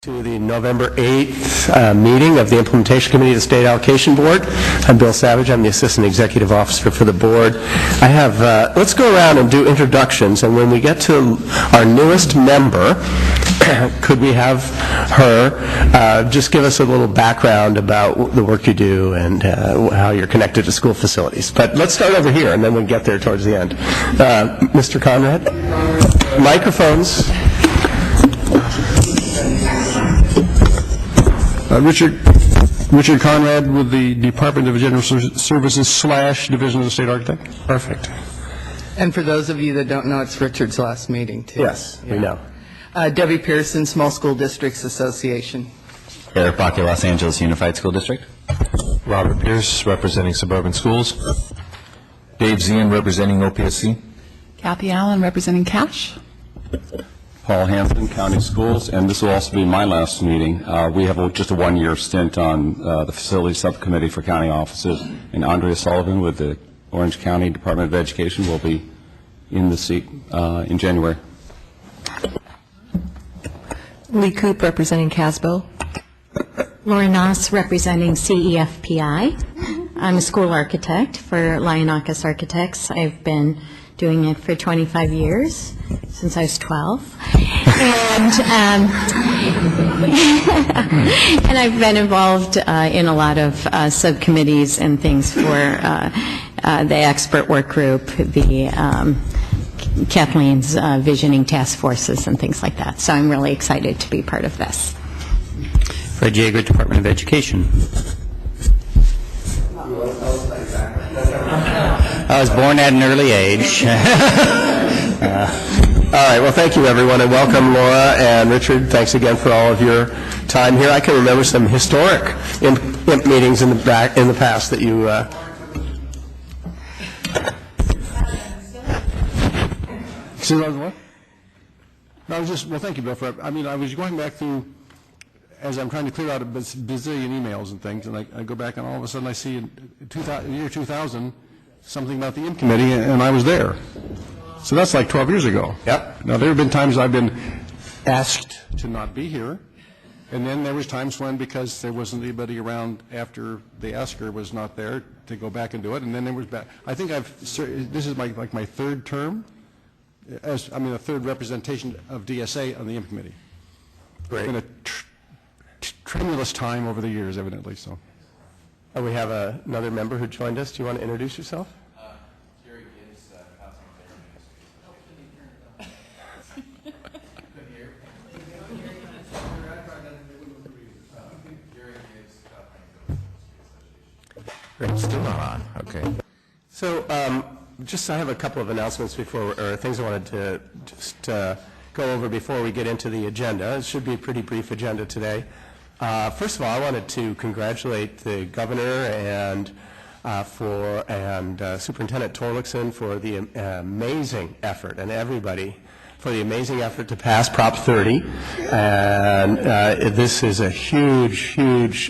To the November 8th meeting of the Implementation Committee of the State Allocation Board. I'm Bill Savage. I'm the Assistant Executive Officer for the board. I have, let's go around and do introductions, and when we get to our newest member, could we have her just give us a little background about the work you do and how you're connected to school facilities. But let's start over here, and then we'll get there towards the end. Mr. Conrad? Microphones. Richard Conrad with the Department of General Services / Division of the State Architect. Perfect. And for those of you that don't know, it's Richard's last meeting, too. Yes, we know. Debbie Pearson, Small School Districts Association. Eric Bakke, Los Angeles Unified School District. Robert Pierce, representing Suburban Schools. Dave Zien, representing OPSC. Kathy Allen, representing CASH. Paul Hampton, County Schools, and this will also be my last meeting. We have just a one-year stint on the Facilities Subcommittee for County Offices, and Andrea Sullivan with the Orange County Department of Education will be in the seat in January. Lee Coop, representing CASBO. Laura Noss, representing CEFPI. I'm a school architect for Lionakis Architects. I've been doing it for 25 years, since I was 12. And and I've been involved in a lot of subcommittees and things for the expert work group, the Kathleen's visioning task forces and things like that. So I'm really excited to be part of this. Fred Yeager, Department of Education. I was born at an early age. All right, well, thank you, everyone, and welcome, Laura and Richard. Thanks again for all of your time here. I can remember some historic IMP meetings in the past that you... What? No, I was just, well, thank you, Bill. I was going back through, as I'm trying to clear out a bazillion emails and things, and I go back and all of a sudden I see in the year 2000 something about the IMP committee, and I was there. So that's like 12 years ago. Yep. Now, there have been times I've been asked to not be here, and then there was times when, because there wasn't anybody around after the asker was not there, to go back and do it, and then there was back. I think this is my third term, a third representation of DSA on the IMP committee. Great. It's been a tremulous time over the years, evidently, so. We have another member who joined us. Do you want to introduce yourself? Jerry Gibbs, Housing Great, still not on. Okay. So, I have a couple of announcements or things I wanted to just go over before we get into the agenda. It should be a pretty brief agenda today. First of all, I wanted to congratulate the governor and Superintendent Torlakson for the amazing effort, and everybody for the amazing effort to pass Prop 30. And this is a huge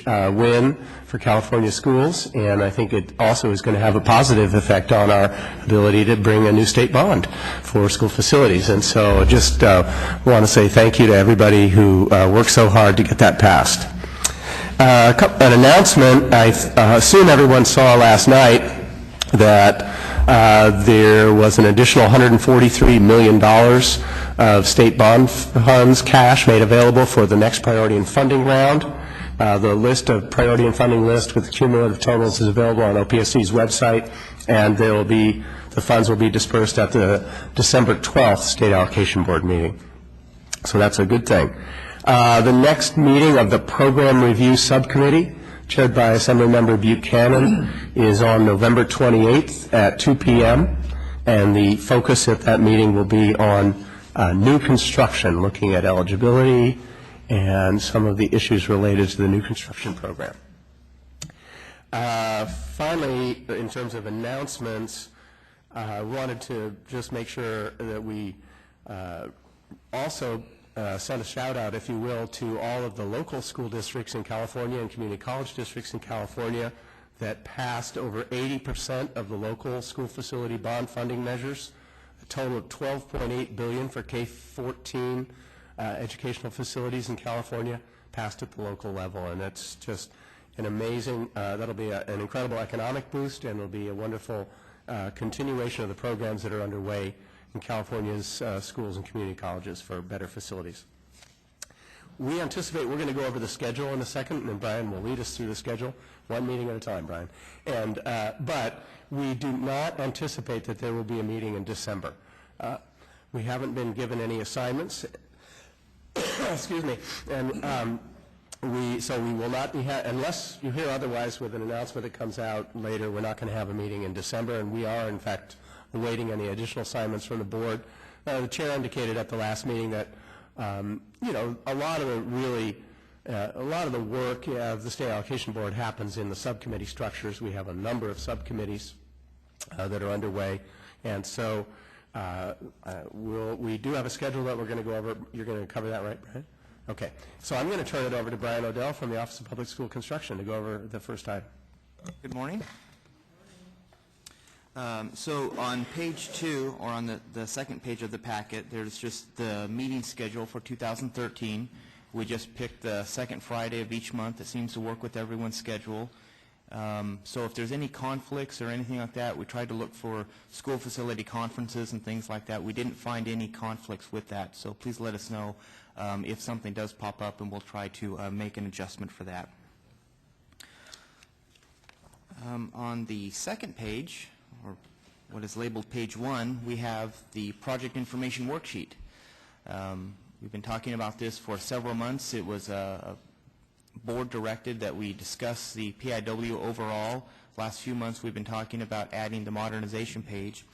win for California schools, and I think it also is going to have a positive effect on our ability to bring a new state bond for school facilities. And so just want to say thank you to everybody who worked so hard to get that passed. An announcement, I assume everyone saw last night that there was an additional $143 million of state bond funds, cash, made available for the next priority and funding round. The list of priority and funding list with cumulative totals is available on OPSC's website, and the funds will be dispersed at the December 12th State Allocation Board meeting. So that's a good thing. The next meeting of the Program Review Subcommittee, chaired by Assemblymember Buchanan, is on November 28th at 2 p.m., and the focus at that meeting will be on new construction, looking at eligibility and some of the issues related to the new construction program. Finally, in terms of announcements, I wanted to just make sure that we also send a shout out, if you will, to all of the local school districts in California and community college districts in California that passed over 80% of the local school facility bond funding measures, a total of $12.8 billion for K-14 educational facilities in California, passed at the local level, and that's just an amazing, that'll be an incredible economic boost, and it'll be a wonderful continuation of the programs that are underway in California's schools and community colleges for better facilities. We anticipate we're going to go over the schedule in a second, and then Brian will lead us through the schedule, one meeting at a time, Brian. And but we do not anticipate that there will be a meeting in December. We haven't been given any assignments. Excuse me. And so we will not be, unless you hear otherwise with an announcement that comes out later, we're not going to have a meeting in December, and we are, in fact, awaiting any additional assignments from the board. The chair indicated at the last meeting that you know, a lot of the work of the State Allocation Board happens in the subcommittee structures. We have a number of subcommittees that are underway, and so we do have a schedule that we're going to go over. You're going to cover that, right, Brian? Okay. So I'm going to turn it over to Brian Odell from the Office of Public School Construction to go over the first item. Good morning. So on page 2, or on the second page of the packet, there's just the meeting schedule for 2013. We just picked the second Friday of each month. It seems to work with everyone's schedule. So if there's any conflicts or anything like that, we tried to look for school facility conferences and things like that. We didn't find any conflicts with that, so please let us know if something does pop up, and we'll try to make an adjustment for that. On the second page, or what is labeled page 1, we have the project information worksheet. We've been talking about this for several months. It was a board directed that we discuss the PIW overall. Last few months we've been talking about adding the modernization page.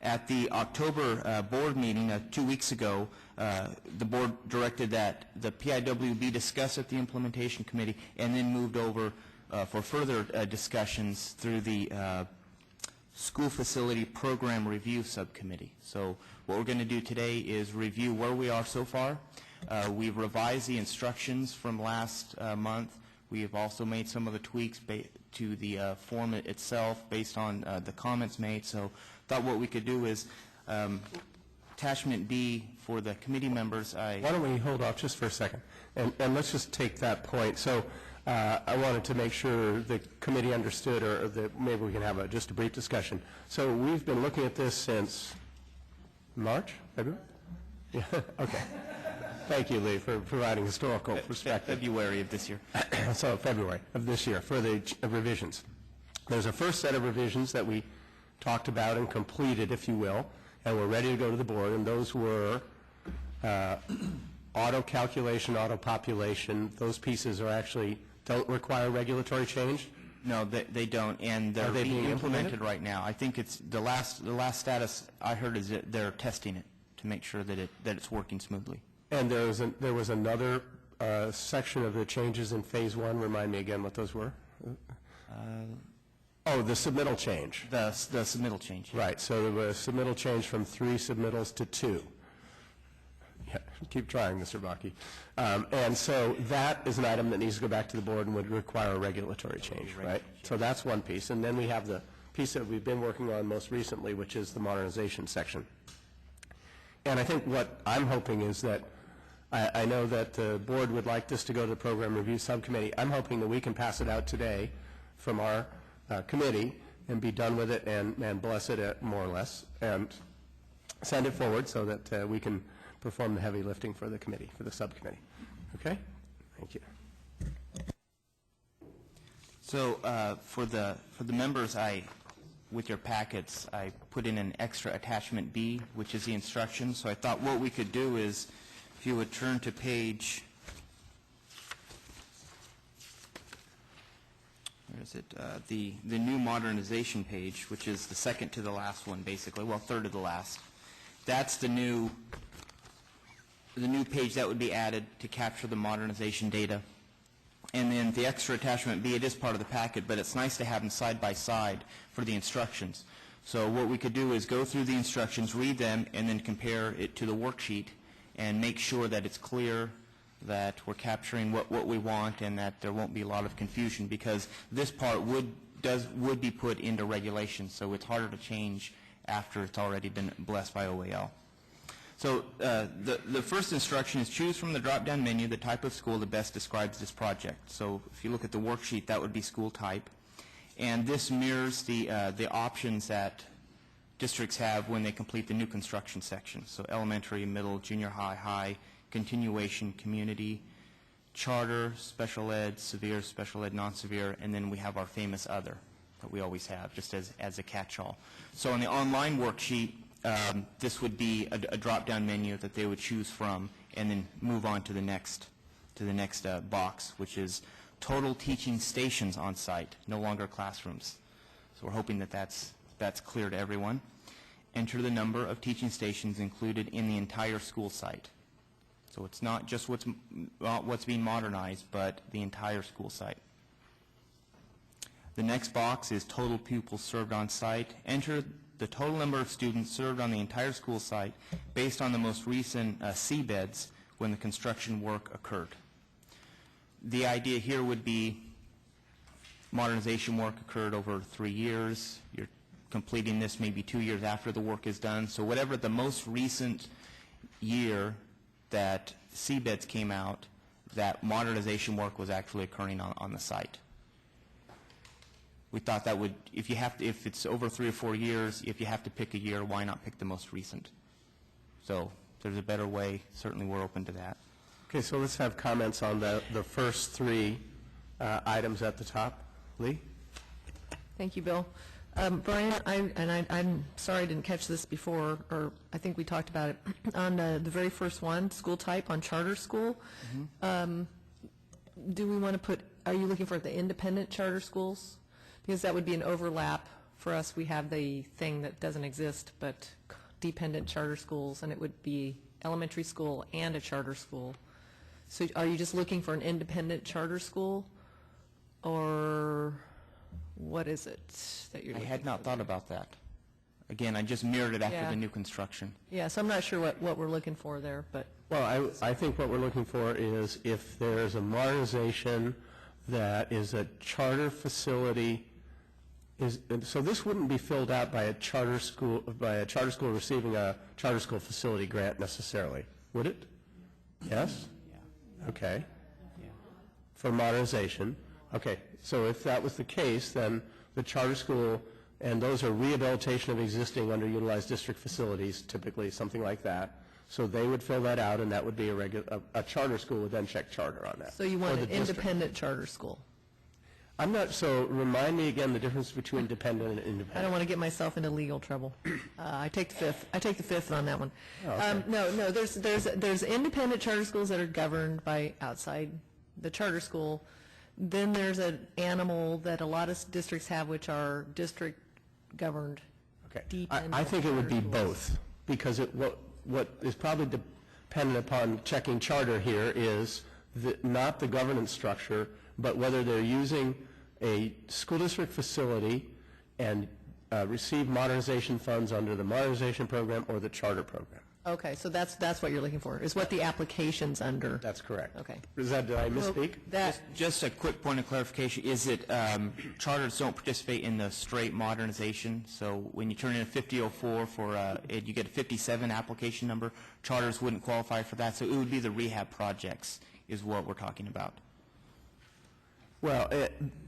At the October board meeting 2 weeks ago, the board directed that the PIW be discussed at the implementation committee and then moved over for further discussions through the School Facility Program Review Subcommittee. So what we're going to do today is review where we are so far. We've revised the instructions from last month. We have also made some of the tweaks to the form itself based on the comments made. So thought what we could do is attachment B for the committee members. Why don't we hold off just for a second, and let's just take that point. So I wanted to make sure the committee understood, or that maybe we can have just a brief discussion. So we've been looking at this since March, February? Yeah, okay. Thank you, Lee, for providing historical perspective. February of this year. So February of this year for the revisions. There's a first set of revisions that we talked about and completed, if you will, and we're ready to go to the board, and those were auto calculation, auto population. Those pieces are actually don't require regulatory change. No, they don't, and they're being implemented right now. I think it's the last status I heard is that they're testing it to make sure that it's working smoothly. And there was another section of the changes in phase 1. Remind me again what those were. Oh, the submittal change. The submittal change. Yeah. Right. So there was a submittal change from 3 submittals to 2. Yeah, keep trying, Mr. Bakke. And so that is an item that needs to go back to the board and would require a regulatory change, right? So that's one piece. And then we have the piece that we've been working on most recently, which is the modernization section. And I think what I'm hoping is that I know that the board would like this to go to the program review subcommittee. I'm hoping that we can pass it out today from our committee and be done with it and bless it more or less and send it forward so that we can perform the heavy lifting for the committee, for the subcommittee. Okay? Thank you. So for the members, with your packets, I put in an extra attachment B, which is the instructions. So I thought what we could do is, if you would turn to page, where is it? The new modernization page, which is the second to the last one, basically. Well, third to the last. That's the new page that would be added to capture the modernization data. And then the extra attachment B, it is part of the packet, but it's nice to have them side by side for the instructions. So what we could do is go through the instructions, read them, and then compare it to the worksheet and make sure that it's clear that we're capturing what we want and that there won't be a lot of confusion, because this part would be put into regulations, so it's harder to change after it's already been blessed by OAL. So the first instruction is choose from the drop-down menu the type of school that best describes this project. So if you look at the worksheet, that would be school type. And this mirrors the options that districts have when they complete the new construction section. So elementary, middle, junior high, high, continuation, community, charter, special ed, severe, special ed, non-severe, and then we have our famous other that we always have, just as a catch-all. So on the online worksheet, this would be a drop-down menu that they would choose from and then move on to the next box, which is total teaching stations on site, no longer classrooms. So we're hoping that that's clear to everyone. Enter the number of teaching stations included in the entire school site. So it's not just what's being modernized, but the entire school site. The next box is total pupils served on site. Enter the total number of students served on the entire school site based on the most recent seabeds when the construction work occurred. The idea here would be modernization work occurred over 3 years. You're completing this maybe 2 years after the work is done. So whatever the most recent year that seabeds came out, that modernization work was actually occurring on the site. We thought that would, if it's over 3 or 4 years, if you have to pick a year, why not pick the most recent? So if there's a better way, certainly we're open to that. Okay, so let's have comments on the first 3 items at the top. Lee? Thank you, Bill. Brian, I'm sorry I didn't catch this before, or I think we talked about it. On the very first one, school type on charter school, do we want to put, are you looking for the independent charter schools? Because that would be an overlap for us. We have the thing that doesn't exist, but dependent charter schools, and it would be elementary school and a charter school. So are you just looking for an independent charter school, or what is it that you're looking for? I had not thought about that. Again, I just mirrored it after the new construction. Yeah, so I'm not sure what we're looking for there, but. Well, I think what we're looking for is if there's a modernization that is a charter facility, so this wouldn't be filled out by a charter school receiving a charter school facility grant necessarily, would it? Yes? Yeah. Okay. Yeah. For modernization. Okay, so if that was the case, then the charter school, and those are rehabilitation of existing underutilized district facilities, typically something like that, so they would fill that out, and that would be a charter school would then check charter on that. So you want an independent charter school? I'm not, so remind me again the difference between dependent and independent. I don't want to get myself into legal trouble. I take the fifth on that one. Oh, okay. No, there's independent charter schools that are governed by outside the charter school. Then there's an animal that a lot of districts have, which are district governed. Okay. I think it would be both, because what is probably dependent upon checking charter here is not the governance structure, but whether they're using a school district facility and receive modernization funds under the modernization program or the charter program. Okay, so that's what you're looking for, is what the application's under. That's correct. Okay. Did I misspeak? Just a quick point of clarification. Is it charters don't participate in the straight modernization? So when you turn in a 5004 for you get a 57 application number, charters wouldn't qualify for that. So it would be the rehab projects is what we're talking about. Well,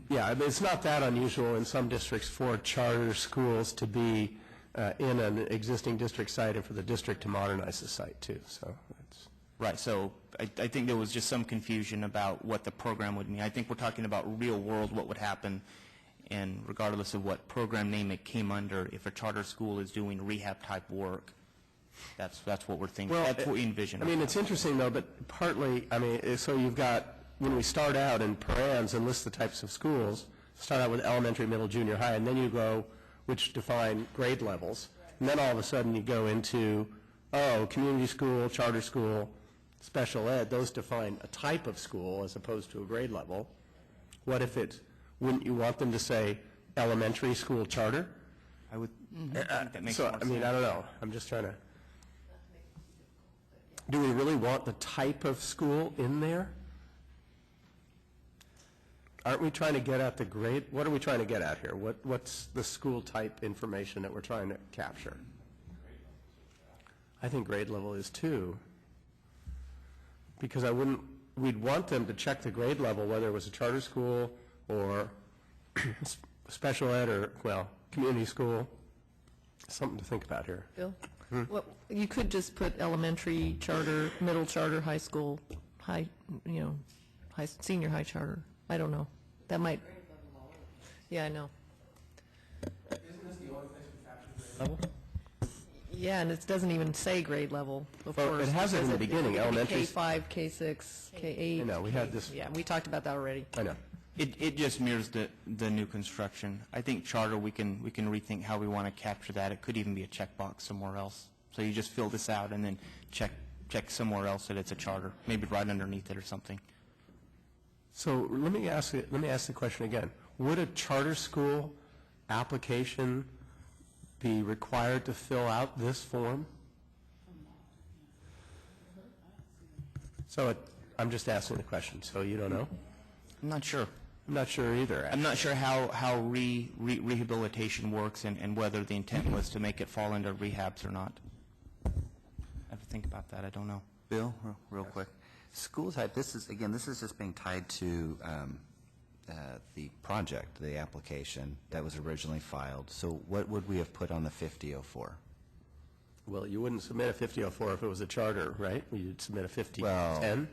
yeah, it's not that unusual in some districts for charter schools to be in an existing district site and for the district to modernize the site too. So it's right. So I think there was just some confusion about what the program would mean. I think we're talking about real world, what would happen, and regardless of what program name it came under, if a charter school is doing rehab type work, that's what we're thinking. Well, that's what we envision. I mean, it's interesting though, but partly, I mean, so you've got, when we start out in params and list the types of schools, start out with elementary, middle, junior high, and then you go, which define grade levels, and then all of a sudden you go into, community school, charter school, special ed, those define a type of school as opposed to a grade level. What if wouldn't you want them to say elementary school charter? I would think that makes so, more I mean, sense. I don't know. I'm just trying to, do we really want the type of school in there? Aren't we trying to get at the grade? What are we trying to get at here? What's the school type information that we're trying to capture? I think grade level is too. Because we'd want them to check the grade level, whether it was a charter school or special ed or, well, community school. Something to think about here. Bill? Well, you could just put elementary charter, middle charter, high school, senior high charter. I don't know. That might. Yeah, I know. Isn't this the only place we capture grade level? Yeah, and it doesn't even say grade level. Well, it has it in the beginning, elementary. K5, K6, K8. I know, we had this. Yeah, we talked about that already. I know. It just mirrors the new construction. I think charter, we can rethink how we want to capture that. It could even be a checkbox somewhere else. So you just fill this out and then check somewhere else that it's a charter, maybe right underneath it or something. So let me ask the question again. Would a charter school application be required to fill out this form? So I'm just asking the question, so you don't know? I'm not sure. I'm not sure either. I'm not sure how rehabilitation works and whether the intent was to make it fall into rehabs or not. I have to think about that. I don't know. Bill, real quick. School type, this is just being tied to the project, the application that was originally filed. So what would we have put on the 5004? Well, you wouldn't submit a 5004 if it was a charter, right? You'd submit a 5010?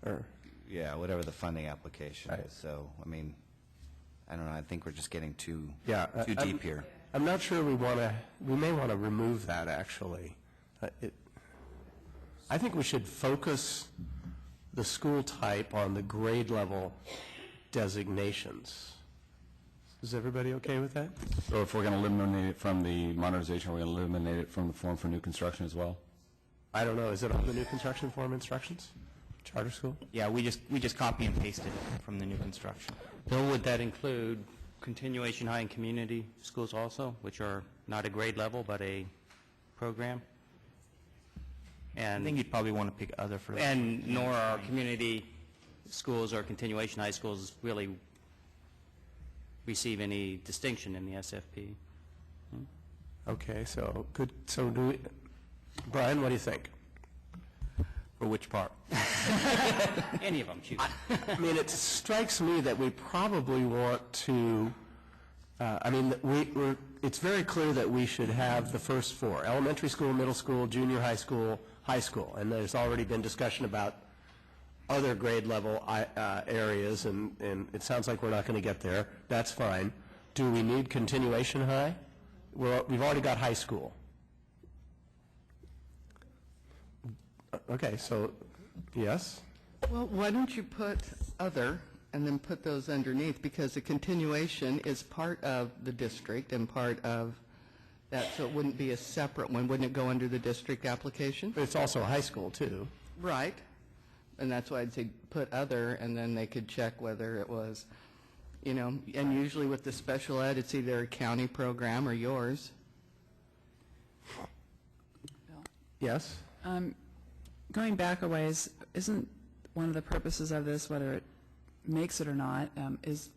Or yeah, whatever the funding application is. So, I mean, I don't know. I think we're just getting too deep here. I'm not sure we may want to remove that, actually. I think we should focus the school type on the grade level designations. Is everybody okay with that? So if we're going to eliminate it from the modernization, we're going to eliminate it from the form for new construction as well? I don't know. Is it on the new construction form instructions? Charter school? Yeah, we just copy and pasted it from the new construction. Bill, would that include continuation high and community schools also, which are not a grade level but a program? I think you'd probably want to pick other for that. And nor are community schools or continuation high schools really receive any distinction in the SFP. Okay, so good. So do we, Brian, what do you think? For which part? Any of them, choose. I mean, it strikes me that we probably want to, it's very clear that we should have the first four: elementary school, middle school, junior high school, high school. And there's already been discussion about other grade level areas, and it sounds like we're not going to get there. That's fine. Do we need continuation high? We've already got high school. Okay, so, yes? Well, why don't you put other and then put those underneath, because the continuation is part of the district and part of that, so it wouldn't be a separate one. Wouldn't it go under the district application? It's also high school, too. Right. And that's why I'd say put other, and then they could check whether it was, and usually with the special ed, it's either a county program or yours. Yes? Going back a ways, isn't one of the purposes of this, whether it makes it or not, is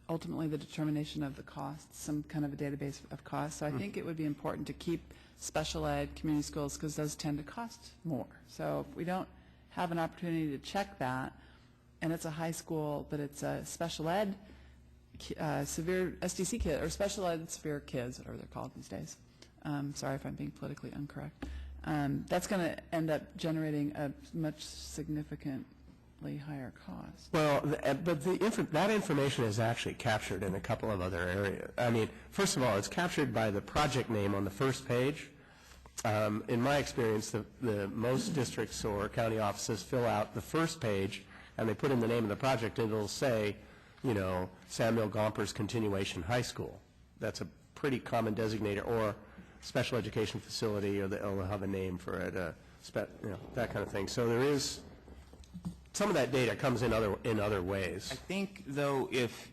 ultimately the determination of the costs, some kind of a database of costs. So I think it would be important to keep special ed, community schools, because those tend to cost more. So if we don't have an opportunity to check that, and it's a high school, but it's a special ed, severe SDC kid, or special ed severe kids, whatever they're called these days. Sorry if I'm being politically incorrect. That's going to end up generating a much significantly higher cost. Well, but that information is actually captured in a couple of other areas. I mean, first of all, it's captured by the project name on the first page. In my experience, the most districts or county offices fill out the first page, and they put in the name of the project, and it'll say, Samuel Gompers Continuation High School. That's a pretty common designator, or special education facility, or they'll have a name for it, that kind of thing. So there is, some of that data comes in other ways. I think, though, if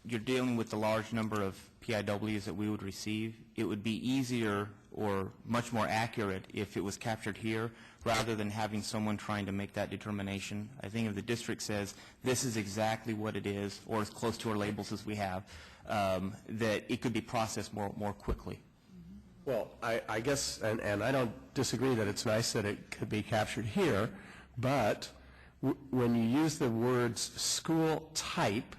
you're dealing with the large number of PIWs that we would receive, it would be easier or much more accurate if it was captured here rather than having someone trying to make that determination. I think if the district says this is exactly what it is, or as close to our labels as we have, that it could be processed more quickly. Well, I guess, and I don't disagree that it's nice that it could be captured here, but when you use the words school type,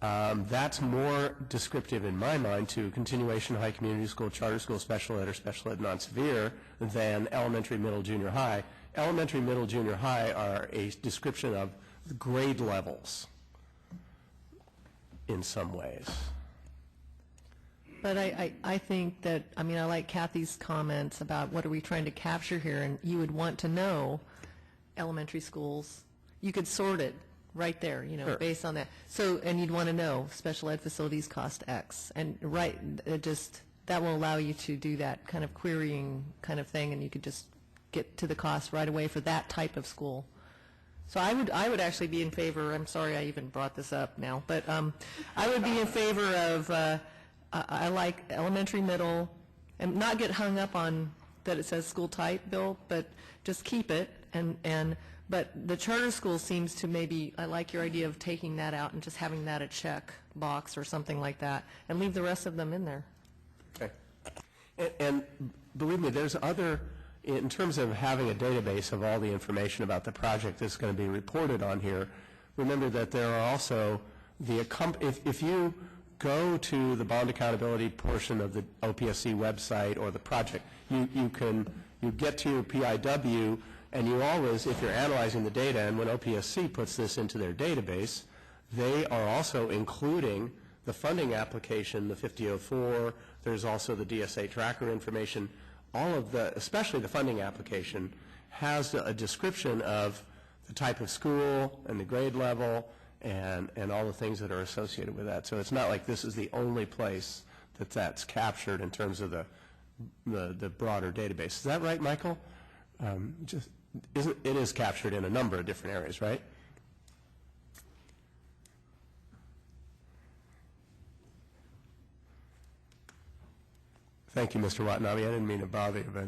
that's more descriptive in my mind to continuation high community school, charter school, special ed, or special ed non-severe than elementary, middle, junior high. Elementary, middle, junior high are a description of the grade levels in some ways. But I think that, I mean, I like Kathy's comments about what are we trying to capture here, and you would want to know elementary schools. You could sort it right there, you know, Sure. based on that. So, and you'd want to know special ed facilities cost X, and that will allow you to do that kind of querying kind of thing, and you could just get to the cost right away for that type of school. So I would actually be in favor. I'm sorry I even brought this up now, but I would be in favor of. I like elementary, middle, and not get hung up on that it says school type, Bill, but just keep it. But the charter school seems to maybe, I like your idea of taking that out and just having that a check box or something like that, and leave the rest of them in there. Okay. And believe me, there's other, in terms of having a database of all the information about the project that's going to be reported on here, remember that there are also if you go to the bond accountability portion of the OPSC website or the project, you get to your PIW, and you always, if you're analyzing the data, and when OPSC puts this into their database, they are also including the funding application, the 5004, there's also the DSA tracker information, all of the, especially the funding application, has a description of the type of school and the grade level and all the things that are associated with that. So it's not like this is the only place that's captured in terms of the broader database. Is that right, Michael? It is captured in a number of different areas, right? Thank you, Mr. Watanabe. I didn't mean to bother you, but...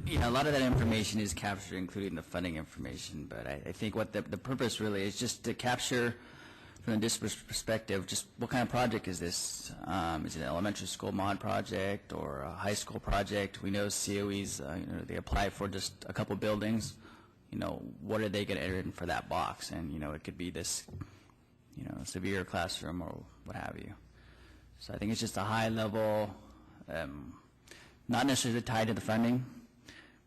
Yeah, a lot of that information is captured, including the funding information, but I think what the purpose really is just to capture, from the district perspective, just what kind of project is this? Is it an elementary school mod project or a high school project? We know COEs, they apply for just a couple buildings. What are they going to enter in for that box? And, it could be this, severe classroom or what have you. So I think it's just a high level, not necessarily tied to the funding,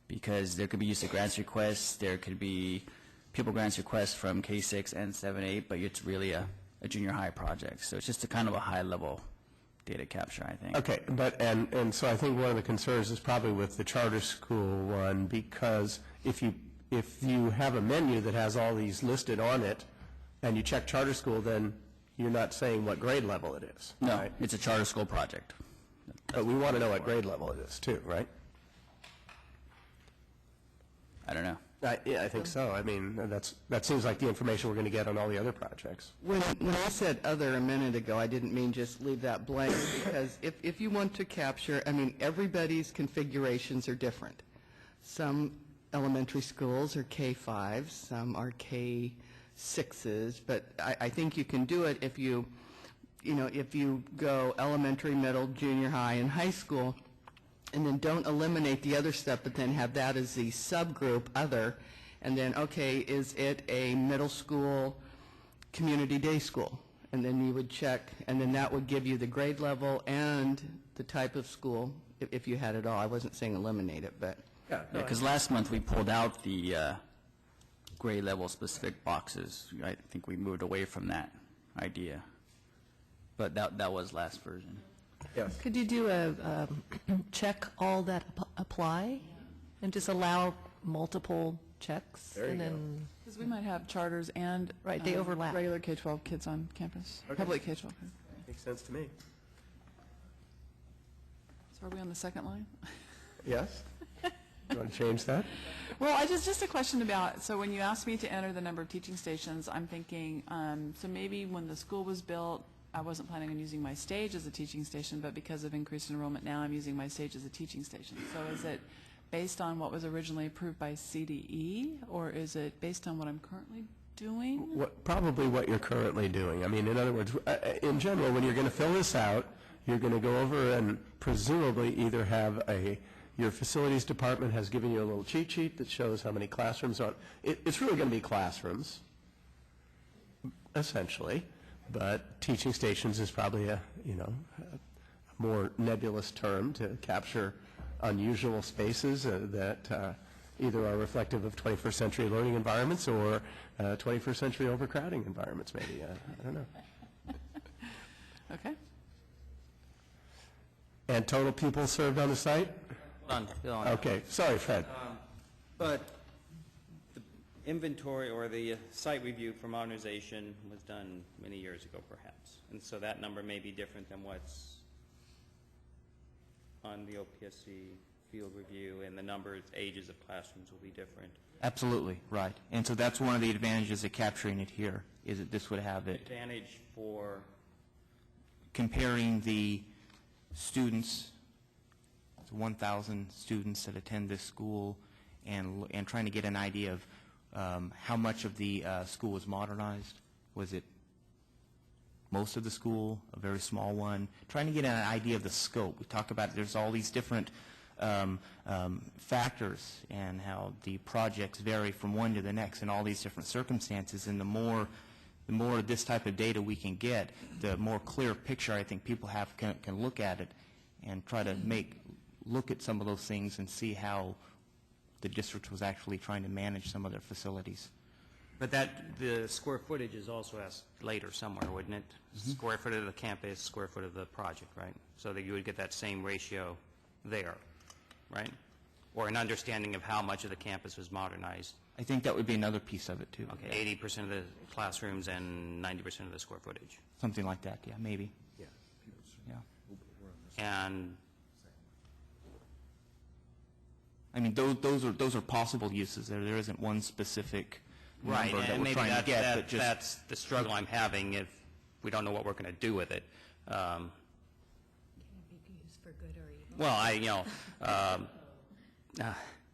because there could be use of grants requests, there could be pupil grants requests from K-6 and 7-8, but it's really a junior high project. So it's just a kind of a high level data capture, I think. Okay, but and so I think one of the concerns is probably with the charter school one, because if you have a menu that has all these listed on it and you check charter school, then you're not saying what grade level it is. No, right? It's a charter school project. But we want to know what grade level it is too, right? I don't know. Yeah, I think so. I mean, that seems like the information we're going to get on all the other projects. When I said other a minute ago, I didn't mean just leave that blank, because if you want to capture, I mean, everybody's configurations are different. Some elementary schools are K-5s, some are K-6s, but I think you can do it if you go elementary, middle, junior high, and high school, and then don't eliminate the other stuff, but then have that as the subgroup other, and then, okay, is it a middle school community day school? And then you would check, and then that would give you the grade level and the type of school, if you had it all. I wasn't saying eliminate it, but... Yeah, because last month we pulled out the grade level specific boxes. I think we moved away from that idea. But that was last version. Yes. Could you do a check all that apply and just allow multiple checks? There you and go. then Because we might have charters and Right, they overlap. regular K-12 kids on campus, Okay. public K-12 kids. Makes sense to me. So are we on the second line? Yes? You want to change that? Well, just a question about, so when you asked me to enter the number of teaching stations, I'm thinking, so maybe when the school was built, I wasn't planning on using my stage as a teaching station, but because of increased enrollment now, I'm using my stage as a teaching station. So is it based on what was originally approved by CDE, or is it based on what I'm currently doing? Probably what you're currently doing. I mean, in other words, in general, when you're going to fill this out, you're going to go over and presumably either have your facilities department has given you a little cheat sheet that shows how many classrooms are. It's really going to be classrooms, essentially, but teaching stations is probably a more nebulous term to capture unusual spaces that either are reflective of 21st century learning environments or 21st century overcrowding environments, maybe. I don't know. Okay. And total pupils served on the site? Hold on. Okay, sorry, Fred. But the inventory or the site review for modernization was done many years ago, perhaps. And so that number may be different than what's on the OPSC field review, and the numbers, ages of classrooms will be different. Absolutely, right. And so that's one of the advantages of capturing it here, is that this would have it. Advantage for? Comparing the students, 1,000 students that attend this school, and trying to get an idea of how much of the school was modernized. Was it most of the school, a very small one? Trying to get an idea of the scope. We talk about there's all these different factors and how the projects vary from one to the next in all these different circumstances, and the more this type of data we can get, the more clear picture I think people can look at it and try to look at some of those things and see how the district was actually trying to manage some of their facilities. But the square footage is also asked later somewhere, wouldn't it? Square foot of the campus, square foot of the project, right? So that you would get that same ratio there, right? Or an understanding of how much of the campus was modernized. I think that would be another piece of it, too. Okay, 80% of the classrooms and 90% of the square footage. Something like that, yeah, maybe. Yeah. And I mean, those are possible uses. There isn't one specific right, number that and we're maybe trying to get. But just that's the struggle I'm having if we don't know what we're going to do with it. Can it be used for good or evil? Well,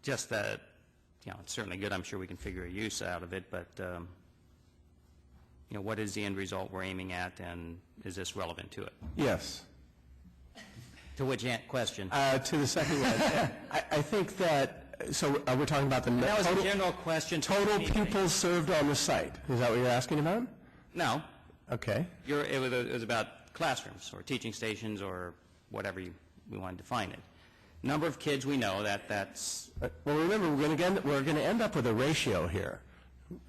just that, it's certainly good. I'm sure we can figure a use out of it, but, what is the end result we're aiming at, and is this relevant to it? Yes. To which question? To the second one. I think that, so we're talking about the That was total, a general question. total pupils served on the site. Is that what you're asking about? No. Okay. It was about classrooms or teaching stations or whatever we want to define it. Number of kids, we know that's... Well, remember, we're going to end up with a ratio here.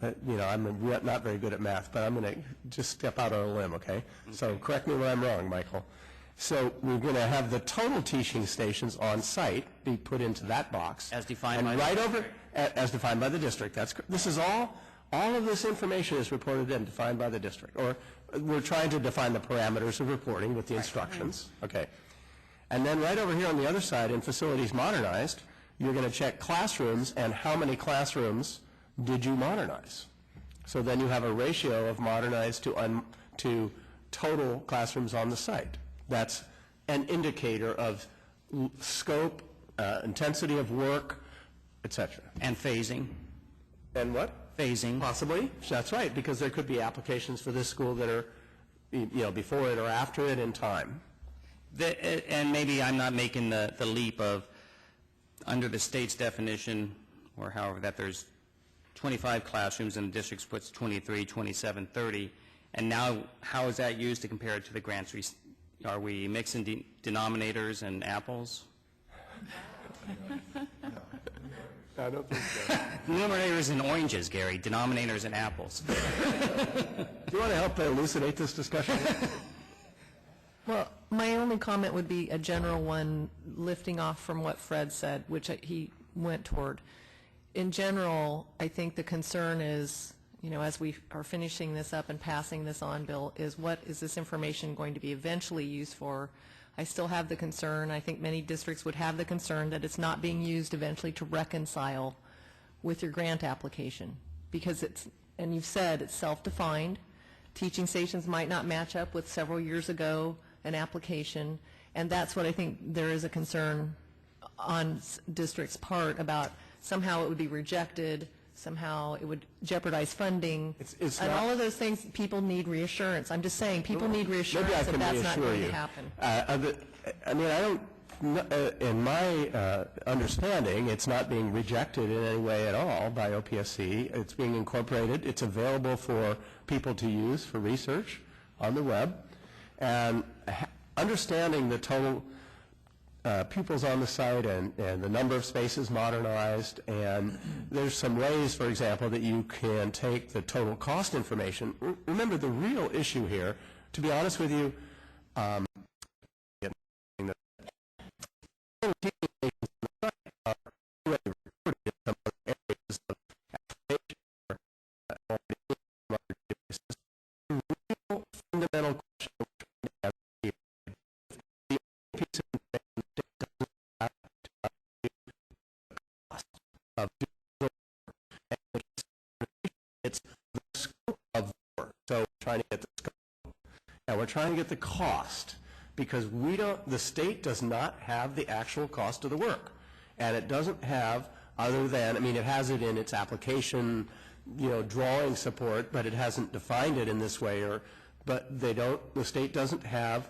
I'm not very good at math, but I'm going to just step out on a limb, okay? So correct me when I'm wrong, Michael. So we're going to have the total teaching stations on site be put into that box. As defined and by right the over, as defined by the district. This is all of this information is reported and defined by the district. Or we're trying to define the parameters of reporting with the instructions. Okay. And then right over here on the other side, in facilities modernized, you're going to check classrooms and how many classrooms did you modernize. So then you have a ratio of modernized to total classrooms on the site. That's an indicator of scope, intensity of work, etc. And phasing. And what? Phasing. Possibly. That's right, because there could be applications for this school that are, before it or after it in time. And maybe I'm not making the leap of, under the state's definition, or however, that there's 25 classrooms and the district puts 23, 27, 30, and now how is that used to compare it to the grants? Are we mixing denominators and apples? I don't think so. Numerators and oranges, Gary. Denominators and apples. Do you want to help elucidate this discussion? Well, my only comment would be a general one, lifting off from what Fred said, which he went toward. In general, I think the concern is, as we are finishing this up and passing this on, Bill, is what is this information going to be eventually used for? I still have the concern, I think many districts would have the concern that it's not being used eventually to reconcile with your grant application. Because and you've said it's self-defined. Teaching stations might not match up with several years ago an application, and that's what I think there is a concern on district's part about. Somehow it would be rejected, somehow it would jeopardize funding. It's and not- all of those things, people need reassurance. I'm just saying, people need reassurance Maybe I that can that's not reassure going you. to happen. I mean, I don't, in my understanding, it's not being rejected in any way at all by OPSC. It's being incorporated. It's available for people to use for research on the web. And understanding the total pupils on the site and the number of spaces modernized, and there's some ways, for example, that you can take the total cost information. Remember, the real issue here, to be honest with you, fundamental question of it's the scope of work. So we're trying to get the scope, and we're trying to get the cost, because the state does not have the actual cost of the work, and it doesn't have, other than, I mean, it has it in its application, drawing support, but it hasn't defined it in this way, but the state doesn't have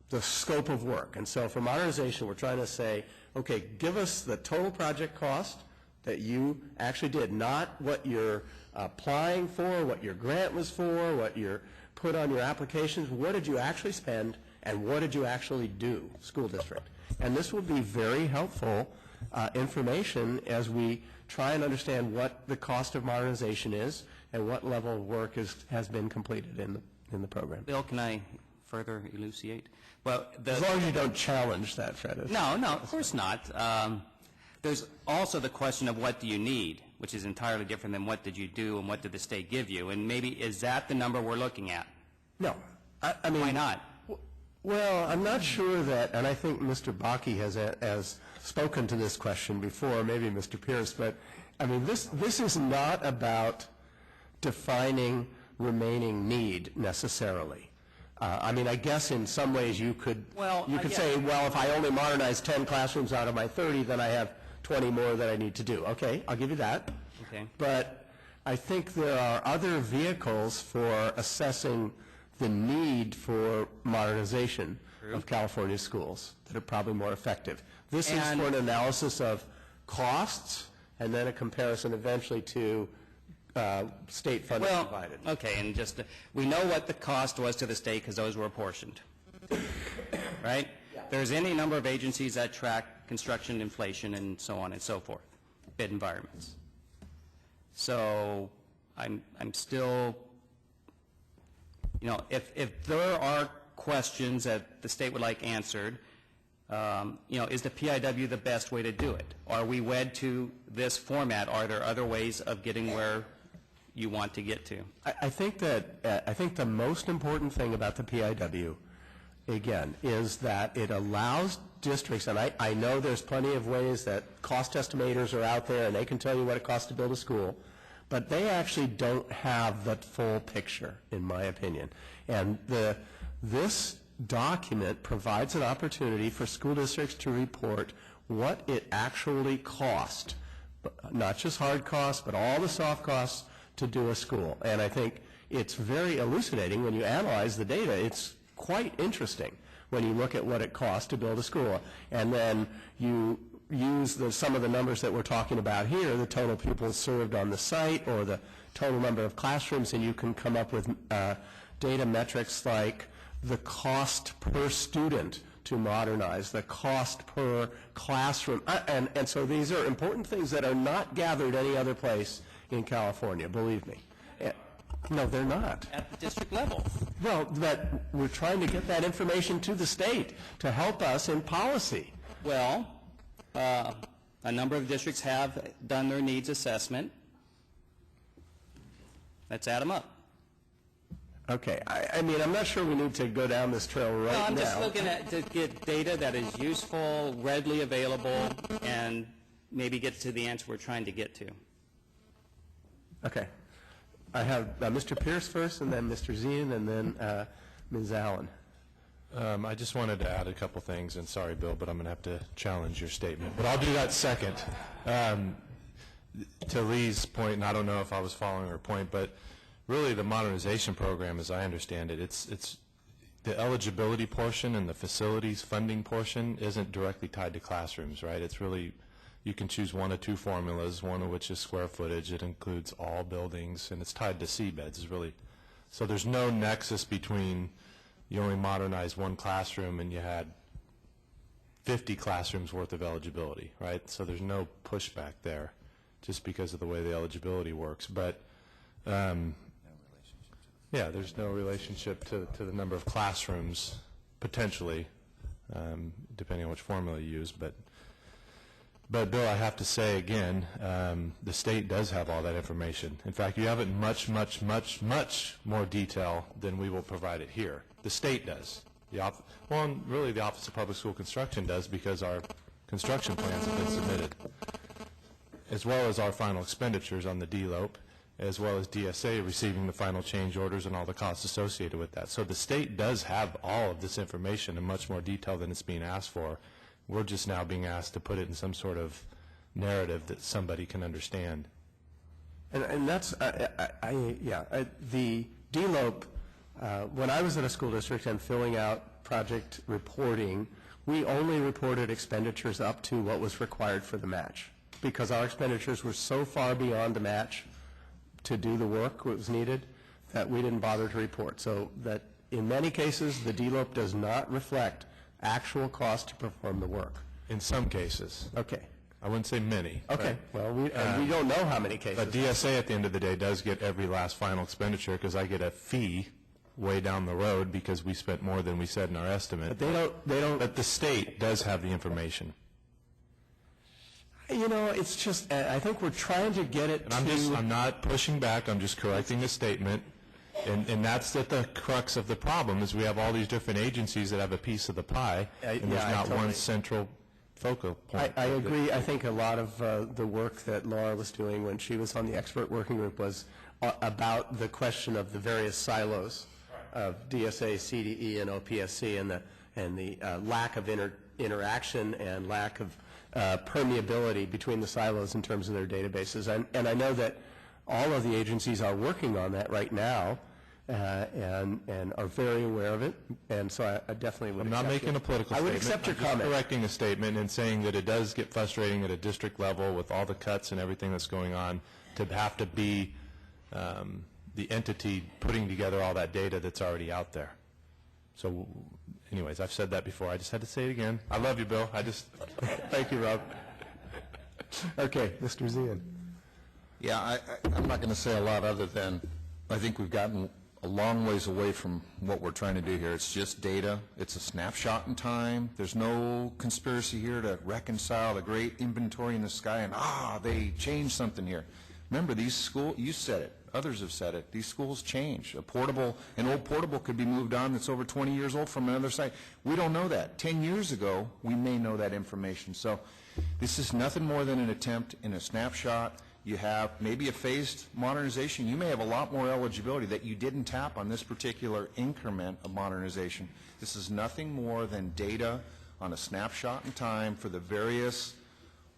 the scope of work. And so for modernization, we're trying to say, okay, give us the total project cost that you actually did, not what you're applying for, what your grant was for, what you're put on your applications. What did you actually spend, and what did you actually do, school district? And this will be very helpful information as we try and understand what the cost of modernization is and what level of work has been completed in the program. Bill, can I further elucidate? Well, as long as you don't challenge that, Fred. No, of course not. There's also the question of what do you need, which is entirely different than what did you do and what did the state give you. And maybe, is that the number we're looking at? No. I mean, why not? Well, I'm not sure that, and I think Mr. Bakke has spoken to this question before, maybe Mr. Pierce, but I mean, this is not about defining remaining need necessarily. I mean, I guess in some ways you could say, well, if I only modernize 10 classrooms out of my 30, then I have 20 more that I need to do. Okay, I'll give you that. Okay. But I think there are other vehicles for assessing the need for modernization of California schools that are probably more effective. This is for an analysis of costs and then a comparison eventually to state funding provided. Okay, and just, we know what the cost was to the state because those were apportioned, right? Yeah. There's any number of agencies that track construction inflation and so on and so forth, bid environments. So I'm still, if there are questions that the state would like answered, is the PIW the best way to do it? Are we wed to this format? Are there other ways of getting where you want to get to? I think the most important thing about the PIW, again, is that it allows districts, and I know there's plenty of ways that cost estimators are out there and they can tell you what it costs to build a school, but they actually don't have the full picture, in my opinion. And this document provides an opportunity for school districts to report what it actually cost, not just hard costs, but all the soft costs to do a school. And I think it's very elucidating when you analyze the data. It's quite interesting when you look at what it costs to build a school. And then you use some of the numbers that we're talking about here, the total pupils served on the site or the total number of classrooms, and you can come up with data metrics like the cost per student to modernize, the cost per classroom. And so these are important things that are not gathered any other place in California, believe me. No, they're not. At the district level. Well, but we're trying to get that information to the state to help us in policy. Well, a number of districts have done their needs assessment. Let's add them up. Okay, I mean, I'm not sure we need to go down this trail right now. No, I'm just looking to get data that is useful, readily available, and maybe get to the answer we're trying to get to. Okay. I have Mr. Pierce first, and then Mr. Zien, and then Ms. Allen. I just wanted to add a couple things, and sorry, Bill, but I'm going to have to challenge your statement. But I'll do that second. to Lee's point, and I don't know if I was following her point, but really the modernization program, as I understand it, it's the eligibility portion and the facilities funding portion isn't directly tied to classrooms, right? It's really, you can choose one of two formulas, one of which is square footage. It includes all buildings, and it's tied to seabeds. Is really, so there's no nexus between you only modernized one classroom and you had 50 classrooms worth of eligibility, right? So there's no pushback there, just because of the way the eligibility works. But yeah, there's no relationship to the number of classrooms, potentially, depending on which formula you use. But Bill, I have to say again, the state does have all that information. In fact, you have it in much, much, much, much more detail than we will provide it here. The state does. Well, and really the Office of Public School Construction does, because our construction plans have been submitted, as well as our final expenditures on the DLOP, as well as DSA receiving the final change orders and all the costs associated with that. So the state does have all of this information in much more detail than it's being asked for. We're just now being asked to put it in some sort of narrative that somebody can understand. And that's, the DLOP, when I was at a school district and filling out project reporting, we only reported expenditures up to what was required for the match, because our expenditures were so far beyond the match to do the work that was needed that we didn't bother to report. So that in many cases, the DLOP does not reflect actual cost to perform the work. In some cases. Okay. I wouldn't say many. Okay. Well, we don't know how many cases. But DSA at the end of the day does get every last final expenditure, because I get a fee way down the road because we spent more than we said in our estimate. But they don't. But the state does have the information. You know, it's just, I think we're trying to get it and I'm not pushing back, I'm just correcting the statement. And that's at the crux of the problem, is we have all these different agencies that have a piece of the pie, and there's not one central focal point. I agree. I think a lot of the work that Laura was doing when she was on the expert working group was about the question of the various silos of DSA, CDE, and OPSC, and the lack of interaction and lack of permeability between the silos in terms of their databases. And I know that all of the agencies are working on that right now, and are very aware of it, and so I definitely would. I'm not making a political statement. I would accept your comment. I'm just correcting a statement and saying that it does get frustrating at a district level with all the cuts and everything that's going on to have to be the entity putting together all that data that's already out there. So anyways, I've said that before. I just had to say it again. I love you, Bill. Thank you, Rob. Okay, Mr. Zian. Yeah, I'm not going to say a lot other than I think we've gotten a long ways away from what we're trying to do here. It's just data. It's a snapshot in time. There's no conspiracy here to reconcile the great inventory in the sky and, they changed something here. Remember, these schools, you said it, others have said it, these schools change. An old portable could be moved on that's over 20 years old from another site. We don't know that. 10 years ago, we may know that information. So this is nothing more than an attempt in a snapshot. You have maybe a phased modernization. You may have a lot more eligibility that you didn't tap on this particular increment of modernization. This is nothing more than data on a snapshot in time for the various,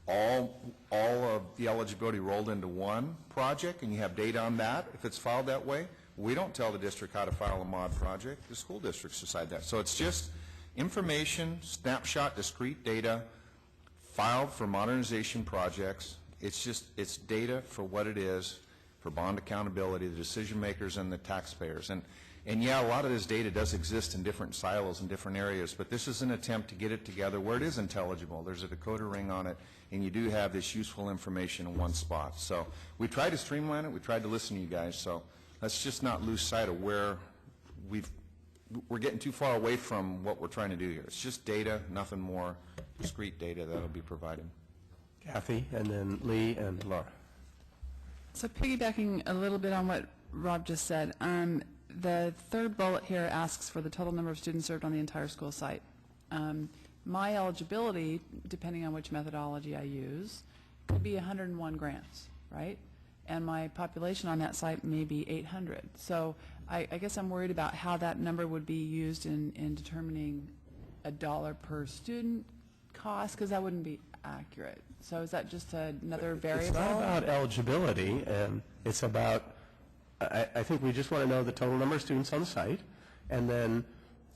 all of the eligibility rolled into one project, and you have data on that. If it's filed that way, we don't tell the district how to file a mod project. The school districts decide that. So it's just information, snapshot, discrete data filed for modernization projects. It's data for what it is, for bond accountability, the decision makers and the taxpayers. And yeah, a lot of this data does exist in different silos in different areas, but this is an attempt to get it together where it is intelligible. There's a decoder ring on it, and you do have this useful information in one spot. So we tried to streamline it. We tried to listen to you guys. So let's just not lose sight of where we're getting too far away from what we're trying to do here. It's just data, nothing more, discrete data that will be provided. Kathy, and then Lee and Laura. So piggybacking a little bit on what Rob just said, the third bullet here asks for the total number of students served on the entire school site. My eligibility, depending on which methodology I use, could be 101 grants, right? And my population on that site may be 800. So I guess I'm worried about how that number would be used in determining $1 per student cost? Because that wouldn't be accurate. So is that just another variable? It's not about eligibility, and it's about, I think we just want to know the total number of students on the site, and then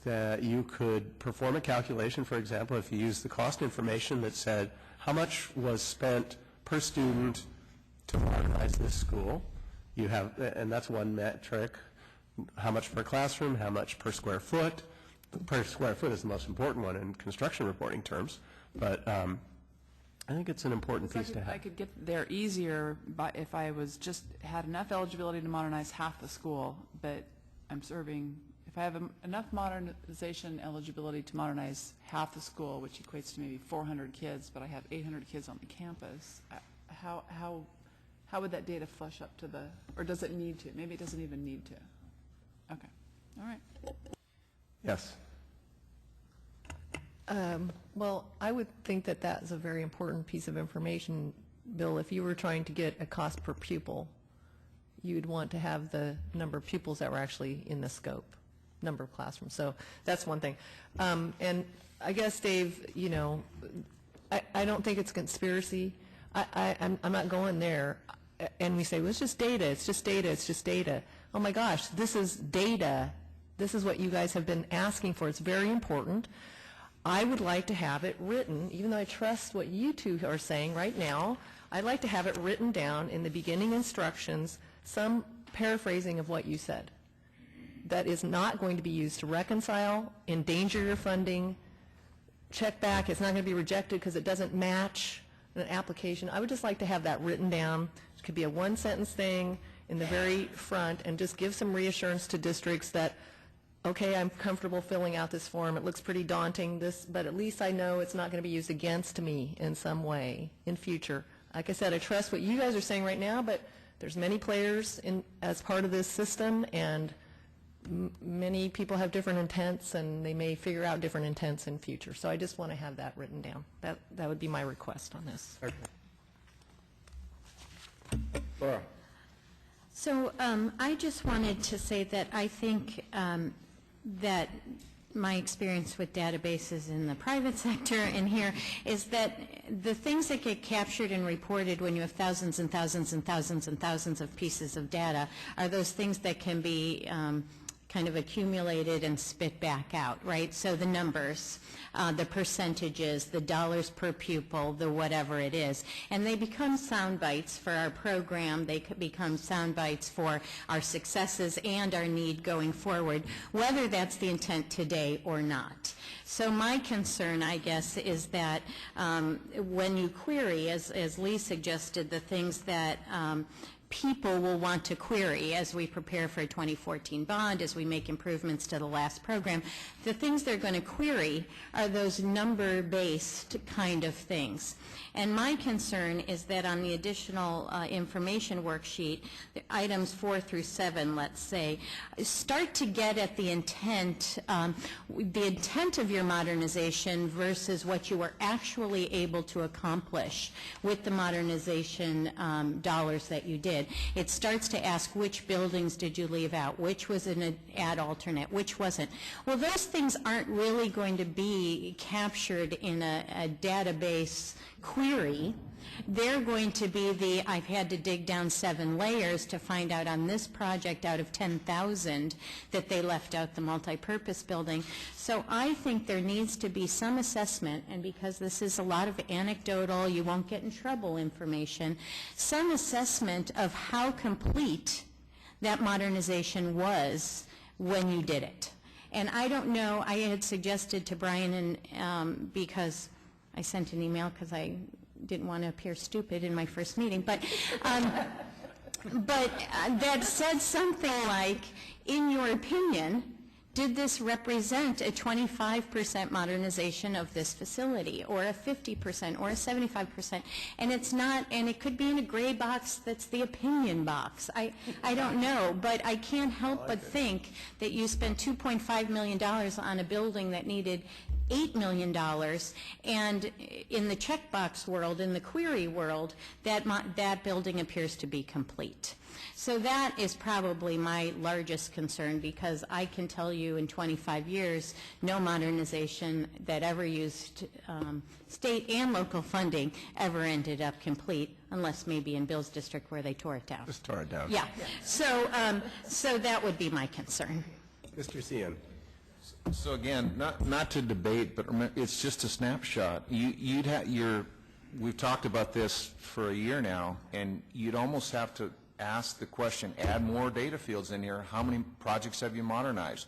that you could perform a calculation, for example, if you use the cost information that said how much was spent per student to modernize this school. You have, and that's one metric, how much per classroom, how much per square foot. Per square foot is the most important one in construction reporting terms, but I think it's an important piece to have. I could get there easier if I was just had enough eligibility to modernize half the school, but I'm serving, if I have enough modernization eligibility to modernize half the school, which equates to maybe 400 kids, but I have 800 kids on the campus, how would that data flush up to the, or does it need to? Maybe it doesn't even need to. Okay, all right. Yes. Well, I would think that that is a very important piece of information, Bill. If you were trying to get a cost per pupil, you'd want to have the number of pupils that were actually in the scope, number of classrooms. So that's one thing. And I guess, Dave, you know, I don't think it's conspiracy. I'm not going there. And we say, well, it's just data, it's just data, it's just data. Oh my gosh, this is data. This is what you guys have been asking for. It's very important. I would like to have it written, even though I trust what you two are saying right now, I'd like to have it written down in the beginning instructions, some paraphrasing of what you said. That is not going to be used to reconcile, endanger your funding, check back, it's not going to be rejected because it doesn't match an application. I would just like to have that written down. It could be a one-sentence thing in the very front and just give some reassurance to districts that, okay, I'm comfortable filling out this form. It looks pretty daunting, but at least I know it's not going to be used against me in some way in future. Like I said, I trust what you guys are saying right now, but there's many players as part of this system, and many people have different intents, and they may figure out different intents in future. So I just want to have that written down. That would be my request on this. Okay. Laura. So I just wanted to say that I think that my experience with databases in the private sector and here is that the things that get captured and reported when you have thousands and thousands and thousands and thousands of pieces of data are those things that can be kind of accumulated and spit back out, right? So the numbers, the percentages, the dollars per pupil, the whatever it is. And they become sound bites for our program. They could become sound bites for our successes and our need going forward, whether that's the intent today or not. So my concern, I guess, is that when you query, as Lee suggested, the things that people will want to query as we prepare for a 2014 bond, as we make improvements to the last program. The things they're going to query are those number-based kind of things. And my concern is that on the additional information worksheet, the items 4 through 7, let's say, start to get at the intent of your modernization versus what you were actually able to accomplish with the modernization dollars that you did. It starts to ask which buildings did you leave out, which was an ad alternate, which wasn't. Well, those things aren't really going to be captured in a database query. They're going to be I've had to dig down 7 layers to find out on this project out of 10,000 that they left out the multipurpose building. So I think there needs to be some assessment, and because this is a lot of anecdotal, you won't get in trouble information, some assessment of how complete that modernization was when you did it. And I don't know, I had suggested to Brian, and because I sent an email because I didn't want to appear stupid in my first meeting, but that said something like, in your opinion, did this represent a 25% modernization of this facility, or a 50%, or a 75%? And it's not, and it could be in a gray box that's the opinion box. I don't know, but I can't help but think that you spent $2.5 million on a building that needed $8 million, and in the checkbox world, in the query world, that building appears to be complete. So that is probably my largest concern, because I can tell you in 25 years, no modernization that ever used state and local funding ever ended up complete, unless maybe in Bill's district where they tore it down. Just tore it down. Yeah. So that would be my concern. Mr. Cian. So again, not to debate, but remember, it's just a snapshot. We've talked about this for a year now, and you'd almost have to ask the question, add more data fields in here, how many projects have you modernized?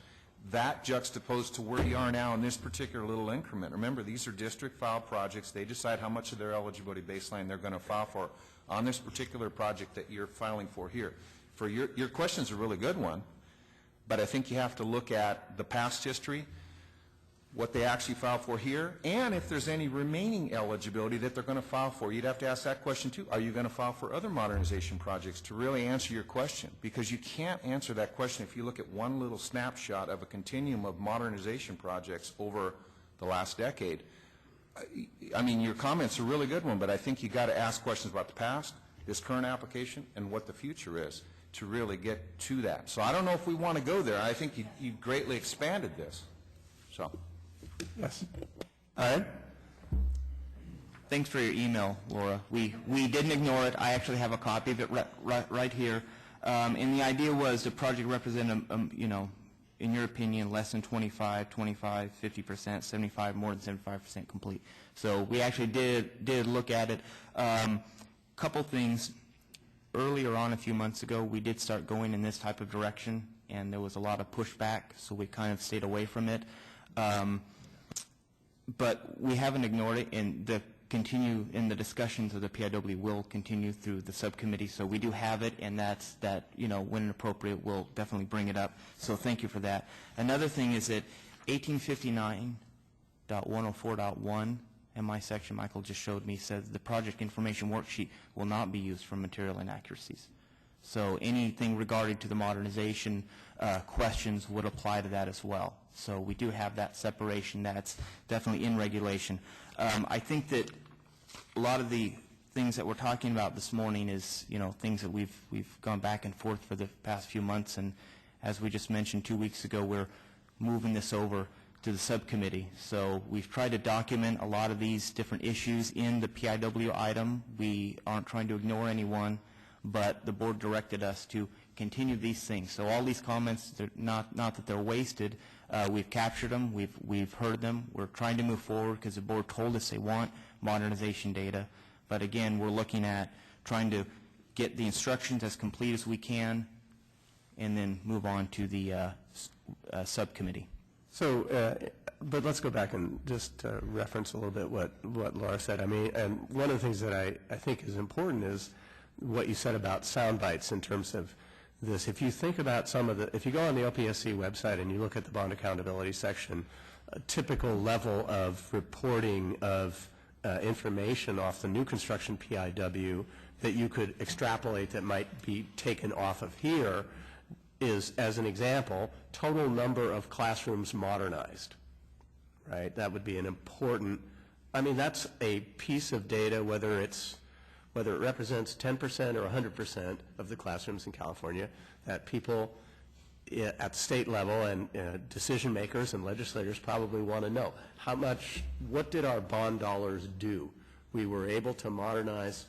That juxtaposed to where you are now in this particular little increment. Remember, these are district file projects. They decide how much of their eligibility baseline they're going to file for on this particular project that you're filing for here. For your question's a really good one, but I think you have to look at the past history, what they actually filed for here, and if there's any remaining eligibility that they're going to file for. You'd have to ask that question too. Are you going to file for other modernization projects to really answer your question? Because you can't answer that question if you look at one little snapshot of a continuum of modernization projects over the last decade. I mean, your comment's a really good one, but I think you got to ask questions about the past, this current application, and what the future is to really get to that. So I don't know if we want to go there. I think you greatly expanded this. So. Yes. All right. Thanks for your email, Laura. We didn't ignore it. I actually have a copy of it right here. And the idea was the project represented, in your opinion, less than 25, 50%, 75, more than 75% complete. So we actually did look at it. Couple things. Earlier on, a few months ago, we did start going in this type of direction, and there was a lot of pushback, so we kind of stayed away from it. But we haven't ignored it, and the discussions of the PIW will continue through the subcommittee. So we do have it, and when appropriate, we'll definitely bring it up. So thank you for that. Another thing is that 1859.104.1 in my section, Michael just showed me, says the project information worksheet will not be used for material inaccuracies. So anything regarding to the modernization questions would apply to that as well. So we do have that separation. That's definitely in regulation. I think that a lot of the things that we're talking about this morning is, things that we've gone back and forth for the past few months. And as we just mentioned 2 weeks ago, we're moving this over to the subcommittee. So we've tried to document a lot of these different issues in the PIW item. We aren't trying to ignore anyone, but the board directed us to continue these things. So all these comments, they're not that they're wasted. We've captured them. We've heard them. We're trying to move forward because the board told us they want modernization data. But again, we're looking at trying to get the instructions as complete as we can and then move on to the subcommittee. So, but let's go back and just reference a little bit what Laura said. I mean, and one of the things that I think is important is what you said about sound bites in terms of this. If you think about if you go on the OPSC website and you look at the bond accountability section, a typical level of reporting of information off the new construction PIW that you could extrapolate that might be taken off of here is, as an example, total number of classrooms modernized, right? That would be an important, that's a piece of data, whether it represents 10% or 100% of the classrooms in California, that people at the state level and decision makers and legislators probably want to know. What did our bond dollars do? We were able to modernize,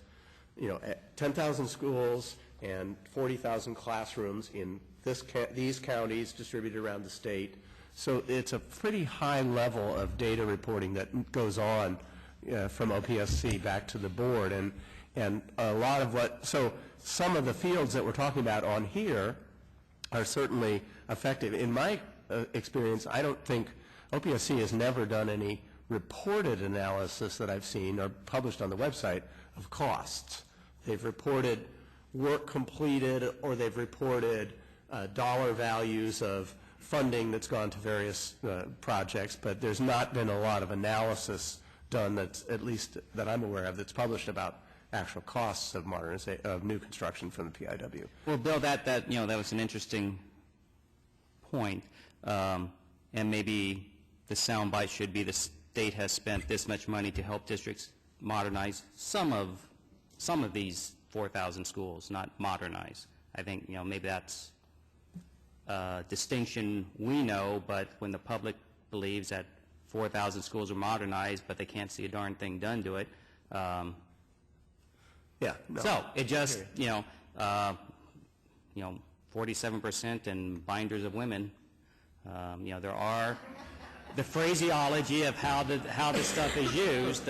10,000 schools and 40,000 classrooms in these counties distributed around the state. So it's a pretty high level of data reporting that goes on from OPSC back to the board. And a lot of so some of the fields that we're talking about on here are certainly effective. In my experience, I don't think OPSC has never done any reported analysis that I've seen or published on the website of costs. They've reported work completed, or they've reported dollar values of funding that's gone to various projects, but there's not been a lot of analysis done that's, at least that I'm aware of, that's published about actual costs of new construction from the PIW. Well, Bill, that was an interesting point, and maybe the soundbite should be the state has spent this much money to help districts modernize some of these 4,000 schools, not modernize. I think, maybe that's a distinction we know, but when the public believes that 4,000 schools are modernized, but they can't see a darn thing done to it. So it just, 47% in binders of women. There are the phraseology of how this stuff is used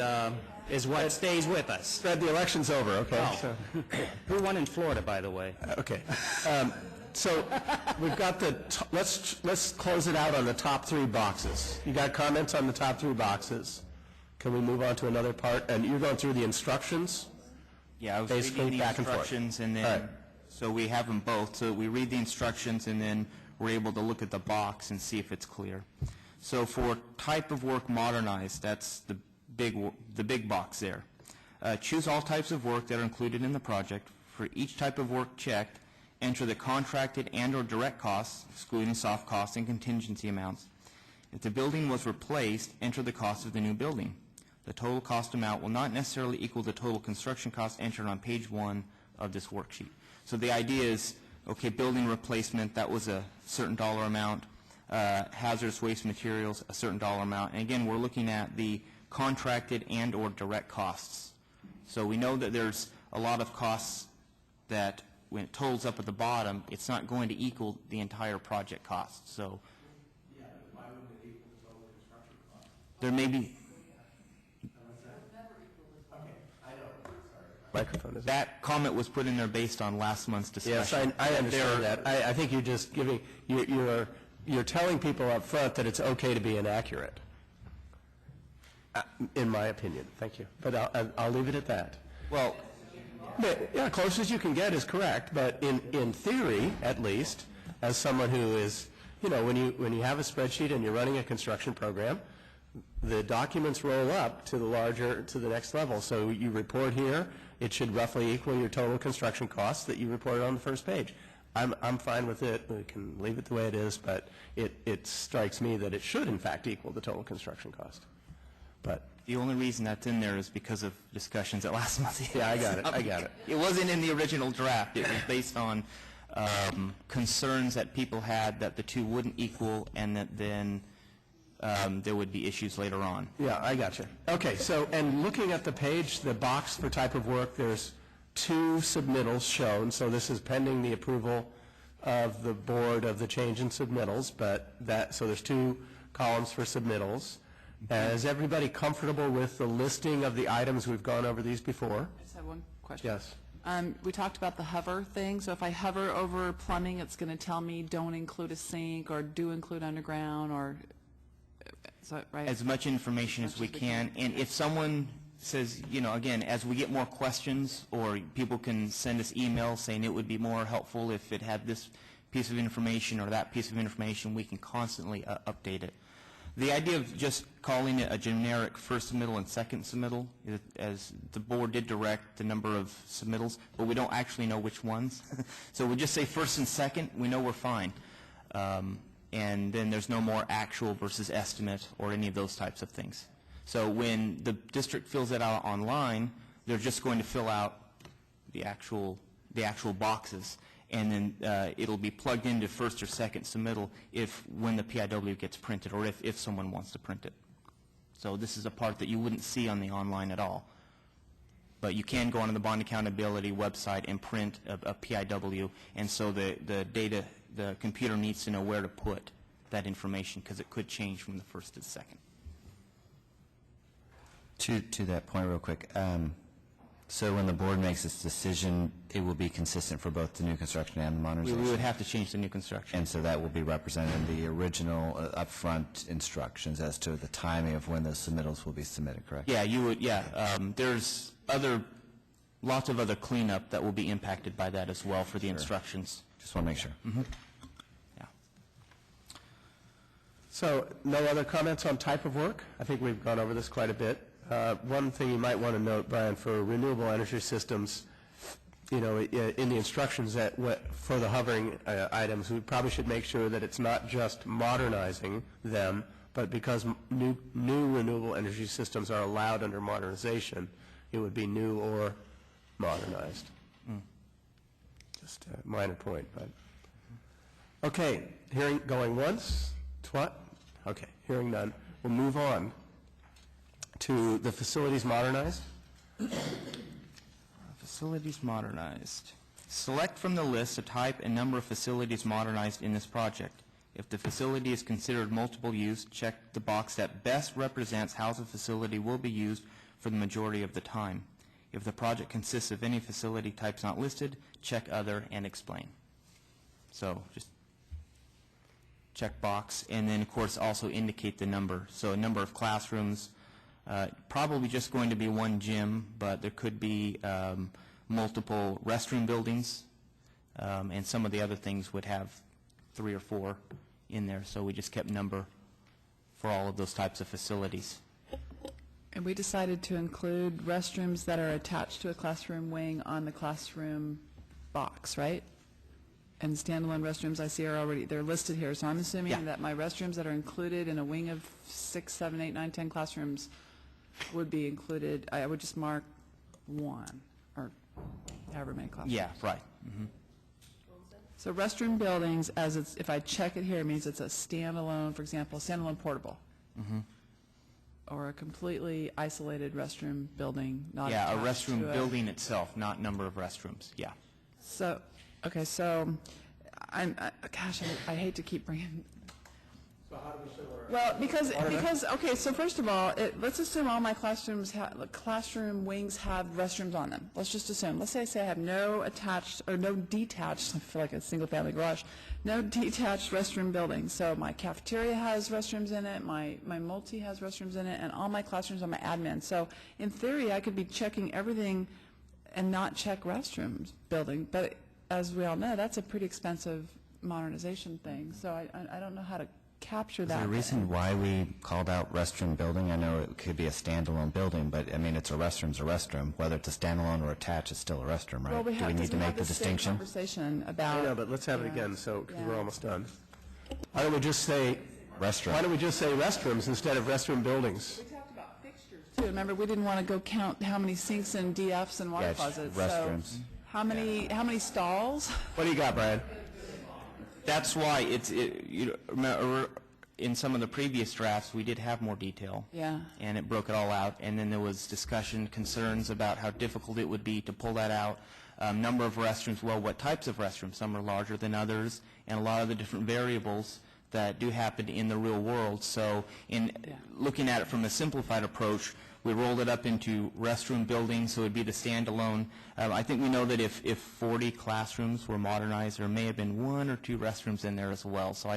is what stays with us. Fred, the election's over, okay? Oh. So. Who won in Florida, by the way? Okay. So we've got let's close it out on the top 3 boxes. You got comments on the top 3 boxes? Can we move on to another part? And you're going through the instructions? Yeah, I was Basically reading the back and forth. instructions, and then, All right. so we have them both. So we read the instructions, and then we're able to look at the box and see if it's clear. So for type of work modernized, that's the big box there. Choose all types of work that are included in the project. For each type of work checked, enter the contracted and/or direct costs, excluding soft costs and contingency amounts. If the building was replaced, enter the cost of the new building. The total cost amount will not necessarily equal the total construction cost entered on page 1 of this worksheet. So the idea is, okay, building replacement, that was a certain dollar amount. Hazardous waste materials, a certain dollar amount. And again, we're looking at the contracted and/or direct costs. So we know that there's a lot of costs that when it totals up at the bottom, it's not going to equal the entire project cost. So why wouldn't it equal the total construction cost? There may be. Microphone is That comment was put in there based on last month's discussion. Yes, I understand that. I think you're just giving, you're telling people up front that it's okay to be inaccurate, in my opinion. Thank you. But I'll leave it at that. Well, yeah, close as you can get is correct, but in theory, at least, as someone who is, when you have a spreadsheet and you're running a construction program, the documents roll up to the next level. So you report here, it should roughly equal your total construction costs that you reported on the first page. I'm fine with it. We can leave it the way it is, but it strikes me that it should, in fact, equal the total construction cost. But the only reason that's in there is because of discussions at last month. Yeah, I got it. It wasn't in the original draft. It was based on concerns that people had that the two wouldn't equal, and that then there would be issues later on. Yeah, I got you. Okay, so, and looking at the page, the box for type of work, there's 2 submittals shown. So this is pending the approval of the board of the change in submittals, so there's 2 columns for submittals. Is everybody comfortable with the listing of the items? We've gone over these before. I just have one question. Yes. We talked about the hover thing. So if I hover over plumbing, it's going to tell me don't include a sink or do include underground, or is that right? As much information as we can. And if someone says, again, as we get more questions, or people can send us emails saying it would be more helpful if it had this piece of information or that piece of information, we can constantly update it. The idea of just calling it a generic first submittal and second submittal, as the board did direct the number of submittals, but we don't actually know which ones. So we just say first and second, we know we're fine. And then there's no more actual versus estimate or any of those types of things. So when the district fills it out online, they're just going to fill out the actual boxes, and then it'll be plugged into first or second submittal when the PIW gets printed, or if someone wants to print it. So this is a part that you wouldn't see on the online at all. But you can go onto the bond accountability website and print a PIW, and so the computer needs to know where to put that information, because it could change from the first to the second. To that point real quick, so when the board makes its decision, it will be consistent for both the new construction and the modernization? We would have to change the new construction. And so that will be represented in the original upfront instructions as to the timing of when those submittals will be submitted, correct? Yeah, you would, yeah. There's lots of other cleanup that will be impacted by that as well for the instructions. Just want to make sure. Mm-hmm. Yeah. So no other comments on type of work? I think we've gone over this quite a bit. One thing you might want to note, Brian, for renewable energy systems, in the instructions for the hovering items, we probably should make sure that it's not just modernizing them, but because new renewable energy systems are allowed under modernization, it would be new or modernized. Just a minor point, but. Okay, going once, okay, hearing none. We'll move on to the facilities modernized. Facilities modernized. Select from the list a type and number of facilities modernized in this project. If the facility is considered multiple use, check the box that best represents how the facility will be used for the majority of the time. If the project consists of any facility types not listed, check other and explain. So just check box, and then of course also indicate the number. So a number of classrooms, probably just going to be one gym, but there could be multiple restroom buildings, and some of the other things would have 3 or 4 in there. So we just kept number for all of those types of facilities. And we decided to include restrooms that are attached to a classroom wing on the classroom box, right? And standalone restrooms I see are already, they're listed here, so I'm assuming that my restrooms that are included in a wing of 6, 7, 8, 9, 10 classrooms would be included. I would just mark 1, or however many classrooms. Yeah, right. Mm-hmm. So restroom buildings, as it's, if I check it here, it means it's a standalone, for example, a standalone portable. Mm-hmm. Or a completely isolated restroom building, not Yeah, a attached restroom to building itself, not number of restrooms. Yeah. So, okay, so, gosh, I hate to keep bringing. So how do we show Well, because, okay, so first of all, let's assume all my classroom wings have restrooms on them. Let's just assume. Let's say I have no attached, or no detached, I feel like a single-family garage, no detached restroom building. So my cafeteria has restrooms in it, my multi has restrooms in it, and all my classrooms are my admin. So in theory, I could be checking everything and not check restrooms building, but as we all know, that's a pretty expensive modernization thing. So I don't know how to capture that. Is there a reason why we called out restroom building? I know it could be a standalone building, but I mean, it's a restroom. Whether it's a standalone or attached, it's still a restroom, right? Well, we Do we need to make the distinction? Conversation about. I know, but let's have it again, because we're almost done. Why don't we just say restroom? Why don't we just say restrooms instead of restroom buildings? We talked about fixtures too. Remember, we didn't want to go count how many sinks and DFs and water closets. Restrooms. So how many stalls? What do you got, Brian? That's why remember, in some of the previous drafts, we did have more detail. Yeah. And it broke it all out. And then there was discussion, concerns about how difficult it would be to pull that out. Number of restrooms, well, what types of restrooms? Some are larger than others, and a lot of the different variables that do happen in the real world. So in looking at it from a simplified approach, we rolled it up into restroom buildings, so it would be the standalone. I think we know that if 40 classrooms were modernized, there may have been 1 or 2 restrooms in there as well. So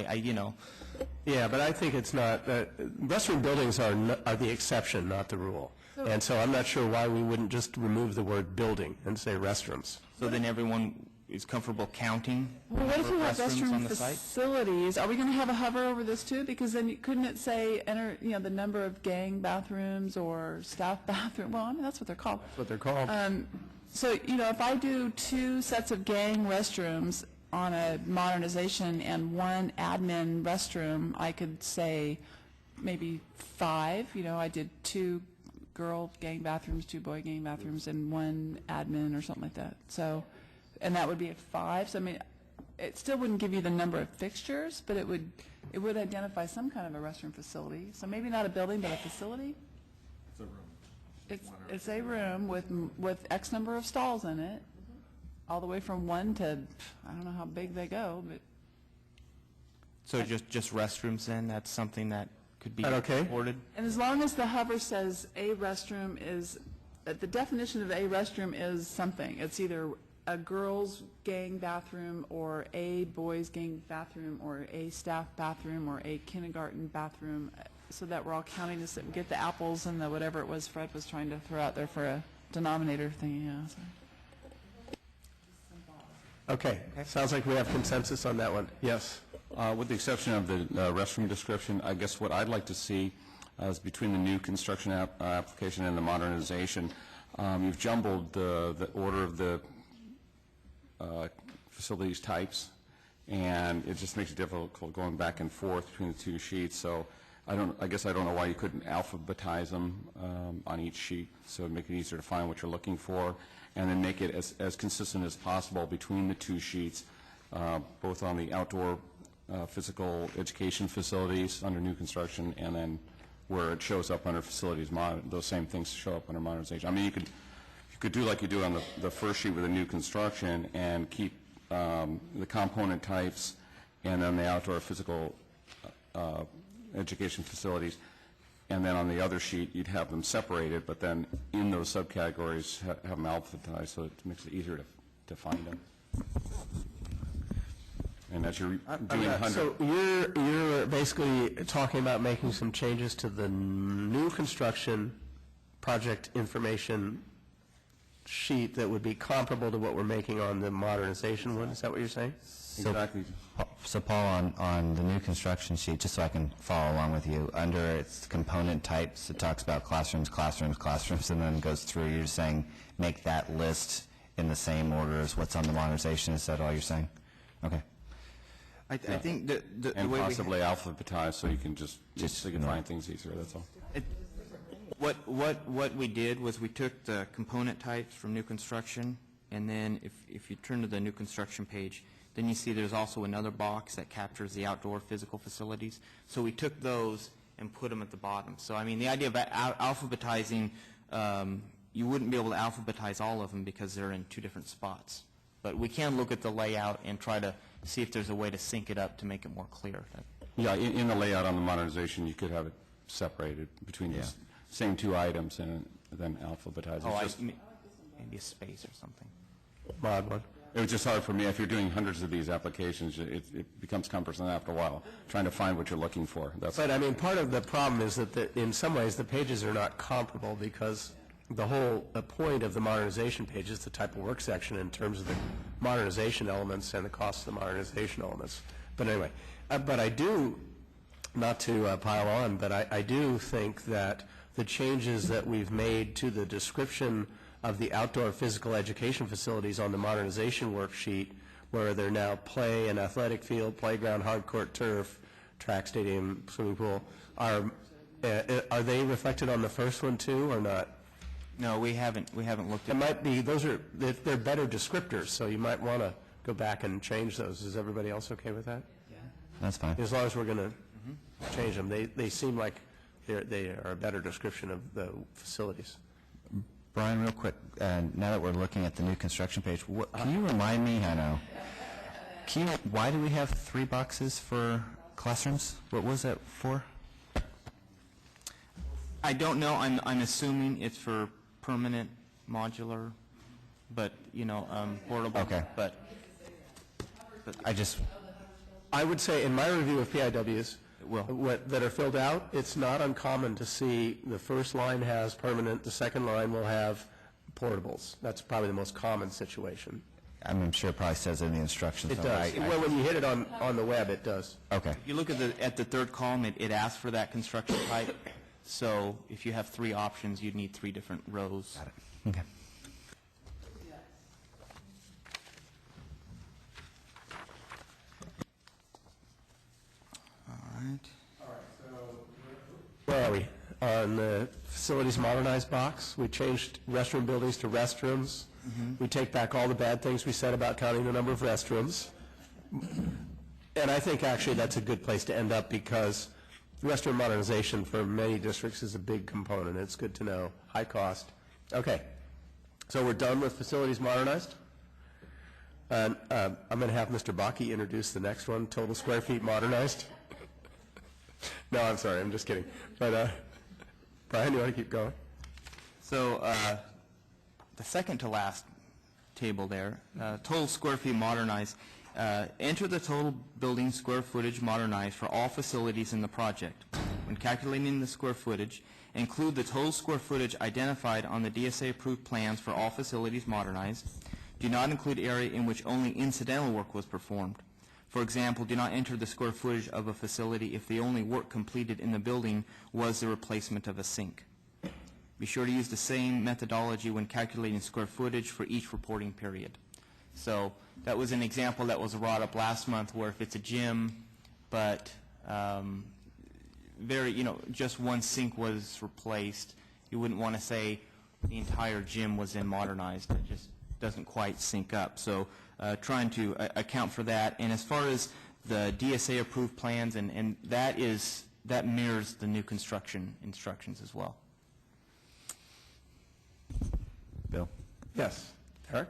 Yeah, but I think it's not, restroom buildings are the exception, not the rule. And so I'm not sure why we wouldn't just remove the word building and say restrooms. So then everyone is comfortable counting Well, what if you have restrooms on restroom the site? facilities? Are we going to have a hover over this too? Because then couldn't it say enter, the number of gang bathrooms or staff bathroom? Well, I mean, that's what they're called. That's what they're called. So, if I do 2 sets of gang restrooms on a modernization and 1 admin restroom, I could say maybe 5. I did 2 girl gang bathrooms, 2 boy gang bathrooms, and 1 admin or something like that. So, and that would be at 5. So, I mean, it still wouldn't give you the number of fixtures, but it would identify some kind of a restroom facility. So maybe not a building, but a facility. It's a room. It's a room with X number of stalls in it, all the way from 1 to, I don't know how big they go, but. So just restrooms then, that's something that could be okay? supported? And as long as the hover says a restroom is, the definition of a restroom is something. It's either a girls' gang bathroom or a boys' gang bathroom or a staff bathroom or a kindergarten bathroom, so that we're all counting this, get the apples and the whatever it was Fred was trying to throw out there for a denominator thing, So. Okay, sounds like we have consensus on that one. Yes. With the exception of the restroom description, I guess what I'd like to see is between the new construction application and the modernization, you've jumbled the order of the facilities types, and it just makes it difficult going back and forth between the 2 sheets. So I guess I don't know why you couldn't alphabetize them on each sheet, so it'd make it easier to find what you're looking for, and then make it as consistent as possible between the two sheets, both on the outdoor physical education facilities under new construction, and then where it shows up under facilities, those same things show up under modernization. I mean, you could do like you do on the first sheet with the new construction and keep the component types and then the outdoor physical education facilities, and then on the other sheet you'd have them separated, but then in those subcategories have them alphabetized, so it makes it easier to find them. And as you're doing So you're basically talking about making some changes to the new construction project information sheet that would be comparable to what we're making on the modernization one. Is that what you're saying? Exactly. So Paul, on the new construction sheet, just so I can follow along with you, under its component types, it talks about classrooms, classrooms, classrooms, and then goes through. You're saying make that list in the same order as what's on the modernization. Is that all you're saying? Okay. I think the And way possibly alphabetized, so you can just so you can find things easier, that's all. What we did was we took the component types from new construction, and then if you turn to the new construction page, then you see there's also another box that captures the outdoor physical facilities. So we took those and put them at the bottom. So I mean, the idea of alphabetizing, you wouldn't be able to alphabetize all of them because they're in two different spots. But we can look at the layout and try to see if there's a way to sync it up to make it more clear. Yeah, in the layout on the modernization, you could have it separated between the same two items and then alphabetize. Maybe a space or something. Mod one. It was just hard for me. If you're doing hundreds of these applications, it becomes cumbersome after a while, trying to find what you're looking for. But, I mean, part of the problem is that in some ways the pages are not comparable because the whole point of the modernization page is the type of work section in terms of the modernization elements and the cost of the modernization elements. But anyway, but I do, not to pile on, but I do think that the changes that we've made to the description of the outdoor physical education facilities on the modernization worksheet, where they're now play and athletic field, playground, hard court turf, track stadium, swimming pool, are they reflected on the first one too, or not? No, we haven't looked at. It might be, they're better descriptors, so you might want to go back and change those. Is everybody else okay with that? Yeah. That's fine. As long as we're going to change them. They seem like they are a better description of the facilities. Brian, real quick, now that we're looking at the new construction page, can you remind me, I know, why do we have 3 boxes for classrooms? What was that for? I don't know. I'm assuming it's for permanent, modular, but, portable. Okay. But I would say in my review of PIWs that are filled out, it's not uncommon to see the first line has permanent, the second line will have portables. That's probably the most common situation. I'm sure it probably says in the instructions. It does. Well, when you hit it on the web, it does. Okay. If you look at the third column, it asks for that construction type. So if you have 3 options, you'd need 3 different rows. Got it. Okay. All right. Where are we? On the facilities modernized box, we changed restroom buildings to restrooms. We take back all the bad things we said about counting the number of restrooms. And I think actually that's a good place to end up because restroom modernization for many districts is a big component. It's good to know. High cost. Okay. So we're done with facilities modernized. And I'm going to have Mr. Bakke introduce the next one, total square feet modernized. No, I'm sorry. I'm just kidding. But Brian, you want to keep going? So the second to last table there, total square feet modernized. Enter the total building square footage modernized for all facilities in the project. When calculating the square footage, include the total square footage identified on the DSA-approved plans for all facilities modernized. Do not include area in which only incidental work was performed. For example, do not enter the square footage of a facility if the only work completed in the building was the replacement of a sink. Be sure to use the same methodology when calculating square footage for each reporting period. So that was an example that was brought up last month where if it's a gym, but just one sink was replaced, you wouldn't want to say the entire gym was then modernized. It just doesn't quite sync up. So trying to account for that. And as far as the DSA approved plans, and that mirrors the new construction instructions as well. Bill? Yes. Eric?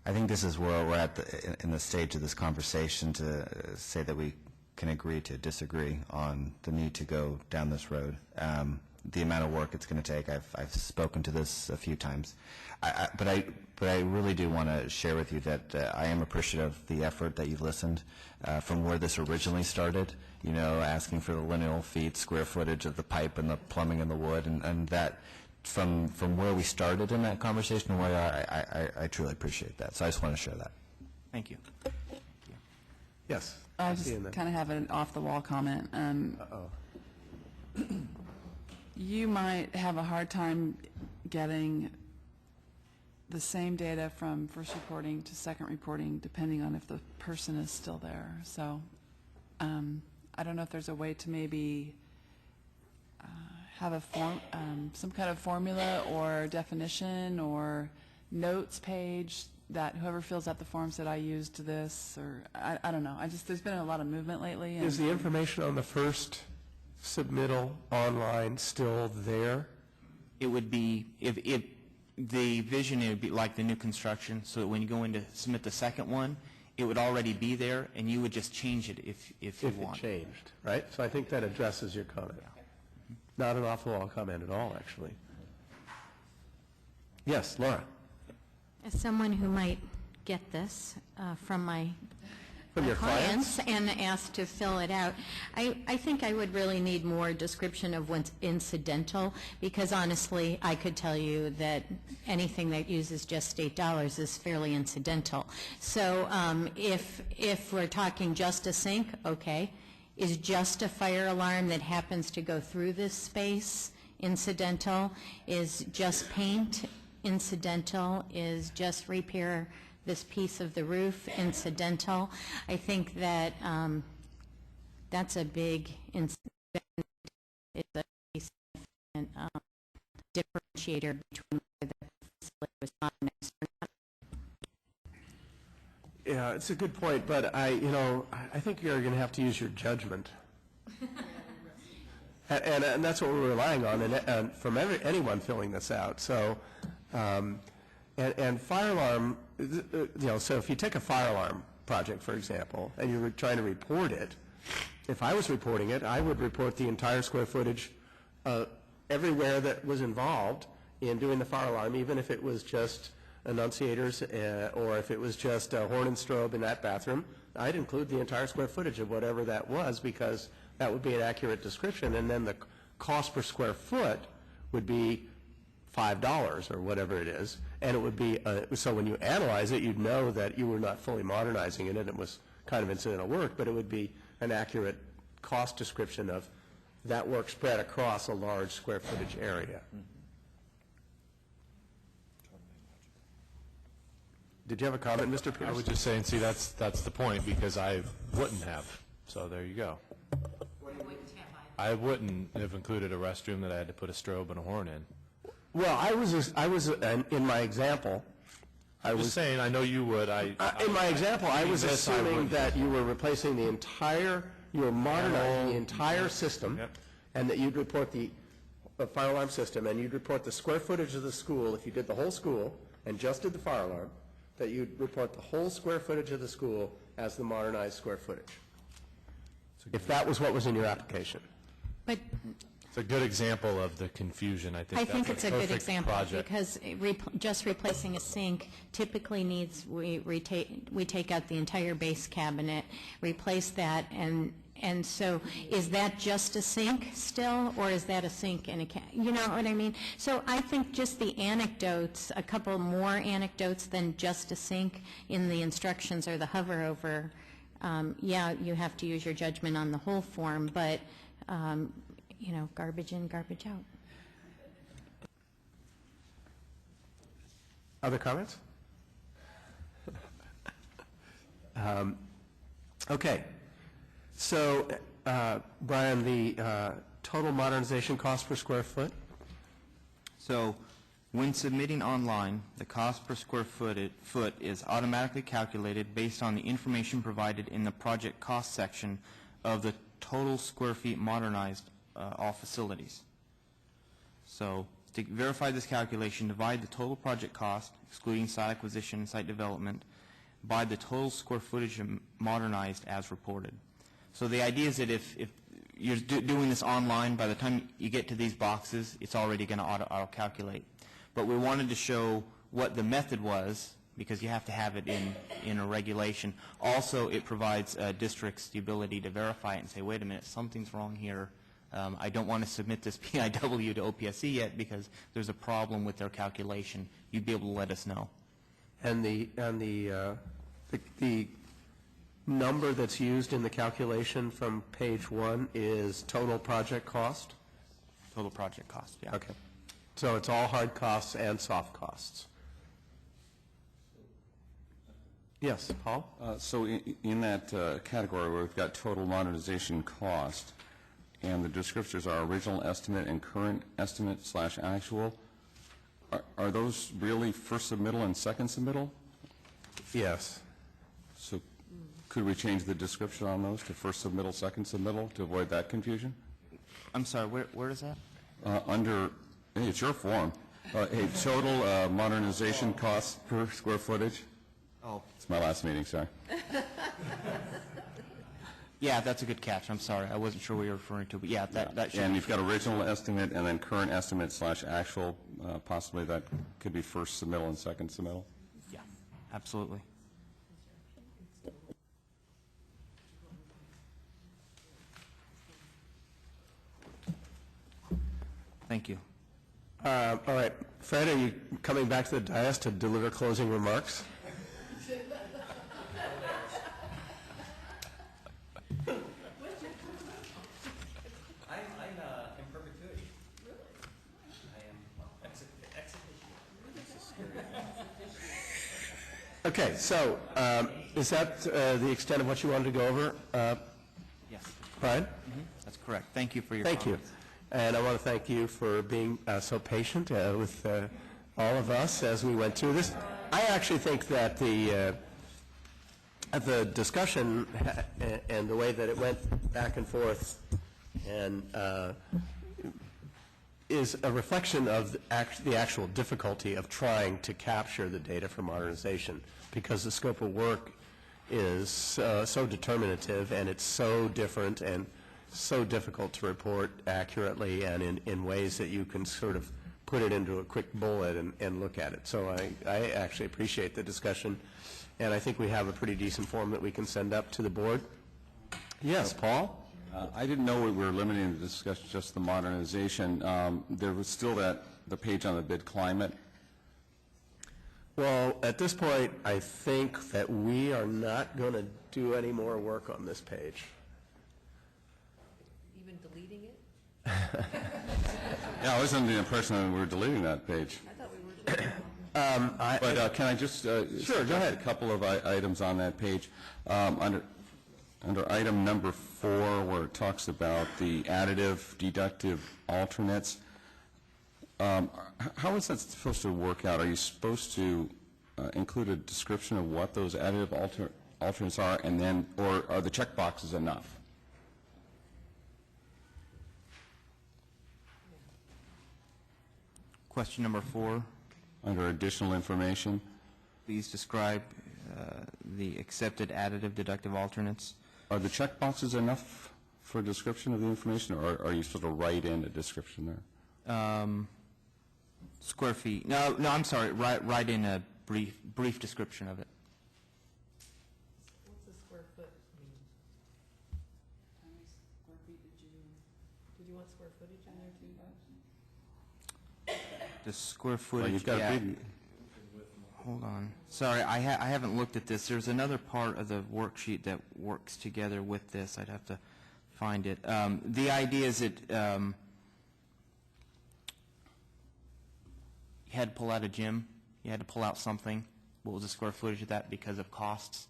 I think this is where we're at in the stage of this conversation to say that we can agree to disagree on the need to go down this road. The amount of work it's going to take, I've spoken to this a few times. But I really do want to share with you that I am appreciative of the effort that you've listened from where this originally started, asking for the lineal feet, square footage of the pipe and the plumbing and the wood, and that from where we started in that conversation, I truly appreciate that. So I just want to share that. Thank you. Yes. I just kind of have an off-the-wall comment. You might have a hard time getting the same data from first reporting to second reporting, depending on if the person is still there. So I don't know if there's a way to maybe have a some kind of formula or definition or notes page that whoever fills out the forms that I used this, or I don't know. There's been a lot of movement lately. Is the information on the first submittal online still there? It would be, the vision, it would be like the new construction, so that when you go in to submit the second one, it would already be there, and you would just change it if you want. If it changed, right? So I think that addresses your comment. Not an off-the-wall comment at all, actually. Yes, Laura. As someone who might get this from my your clients and asked to fill it out, I think I would really need more description of what's incidental, because honestly, I could tell you that anything that uses just state dollars is fairly incidental. So if we're talking just a sink, okay. Is just a fire alarm that happens to go through this space incidental? Is just paint incidental? Is just repair this piece of the roof incidental? I think that that's a big it's a significant differentiator between whether the facility was modernized or not. Yeah, it's a good point, but I think you're going to have to use your judgment. and that's what we're relying on, and from anyone filling this out. So, and fire alarm, so if you take a fire alarm project, for example, and you're trying to report it, if I was reporting it, I would report the entire square footage everywhere that was involved in doing the fire alarm, even if it was just enunciators or if it was just a horn and strobe in that bathroom. I'd include the entire square footage of whatever that was, because that would be an accurate description, and then the cost per square foot would be $5 or whatever it is, and it would be, so when you analyze it, you'd know that you were not fully modernizing it and it was kind of incidental work, but it would be an accurate cost description of that work spread across a large square footage area. Did you have a comment, Mr. Pierce? I was just saying, see, that's the point, because I wouldn't have. So there you go. I wouldn't have included a restroom that I had to put a strobe and a horn in. Well, I was in my example. I was saying, I know you would. In my example, I was assuming that you were replacing you were modernizing the entire system, and that you'd report the fire alarm system, and you'd report the square footage of the school if you did the whole school and just did the fire alarm, that you'd report the whole square footage of the school as the modernized square footage, if that was what was in your application. But it's a good example of the confusion. I think it's a good example, because just replacing a sink typically needs, we take out the entire base cabinet, replace that, and so is that just a sink still, or is that a sink and a you know what I mean? So I think just the anecdotes, a couple more anecdotes than just a sink in the instructions or the hover over, yeah, you have to use your judgment on the whole form, but garbage in, garbage out. Other comments? Okay. So Brian, the total modernization cost per square foot? So when submitting online, the cost per square foot is automatically calculated based on the information provided in the project cost section of the total square feet modernized all facilities. So to verify this calculation, divide the total project cost, excluding site acquisition and site development, by the total square footage modernized as reported. So the idea is that if you're doing this online, by the time you get to these boxes, it's already going to auto-calculate. But we wanted to show what the method was, because you have to have it in a regulation. Also, it provides districts the ability to verify it and say, wait a minute, something's wrong here. I don't want to submit this PIW to OPSC yet because there's a problem with their calculation. You'd be able to let us know. And the number that's used in the calculation from page 1 is total project cost? Total project cost, yeah. Okay. So it's all hard costs and soft costs. Yes, Paul? So in that category where we've got total modernization cost, and the descriptors are original estimate and current estimate / actual, are those really first submittal and second submittal? Yes. So could we change the description on those to first submittal, second submittal to avoid that confusion? I'm sorry, where is that? Under, hey, it's your form. Hey, total modernization costs per square footage. Oh. It's my last meeting, sorry. Yeah, that's a good catch. I'm sorry. I wasn't sure what you were referring to, but yeah, that should And be you've got original estimate and then current estimate / actual, possibly that could be first submittal and second submittal. Yeah, absolutely. Thank you. All right. Fred, are you coming back to the dais to deliver closing remarks? In perpetuity. I am ex officio. Okay, so is that the extent of what you wanted to go over? Yes. Brian? That's correct. Thank you for your Thank you. comments. And I want to thank you for being so patient with all of us as we went through this. I actually think that the discussion and the way that it went back and forth and is a reflection of the actual difficulty of trying to capture the data for modernization, because the scope of work is so determinative and it's so different and so difficult to report accurately and in ways that you can sort of put it into a quick bullet and look at it. So I actually appreciate the discussion, and I think we have a pretty decent form that we can send up to the board. Yes, Paul? I didn't know we were limiting the discussion just the modernization. There was still the page on the bid climate. Well, at this point, I think that we are not going to do any more work on this page. Even deleting it? Yeah, I was under the impression that we were deleting that page. I thought we were. But can I just Sure, go ahead. a couple of items on that page? Under item number 4, where it talks about the additive deductive alternates, how is that supposed to work out? Are you supposed to include a description of what those additive alternates are, and then, or are the check boxes enough? Question number 4. Under additional information? Please describe the accepted additive deductive alternates. Are the check boxes enough for a description of the information, or are you supposed to write in a description there? Square feet. No, I'm sorry. Write in a brief description of it. What's the square foot mean? How many square feet did you want square footage in there too? The square footage. Well, you've got yeah. a big... Hold on. Sorry, I haven't looked at this. There's another part of the worksheet that works together with this. I'd have to find it. The idea is that you had to pull out a gym. You had to pull out something. What was the square footage of that because of costs?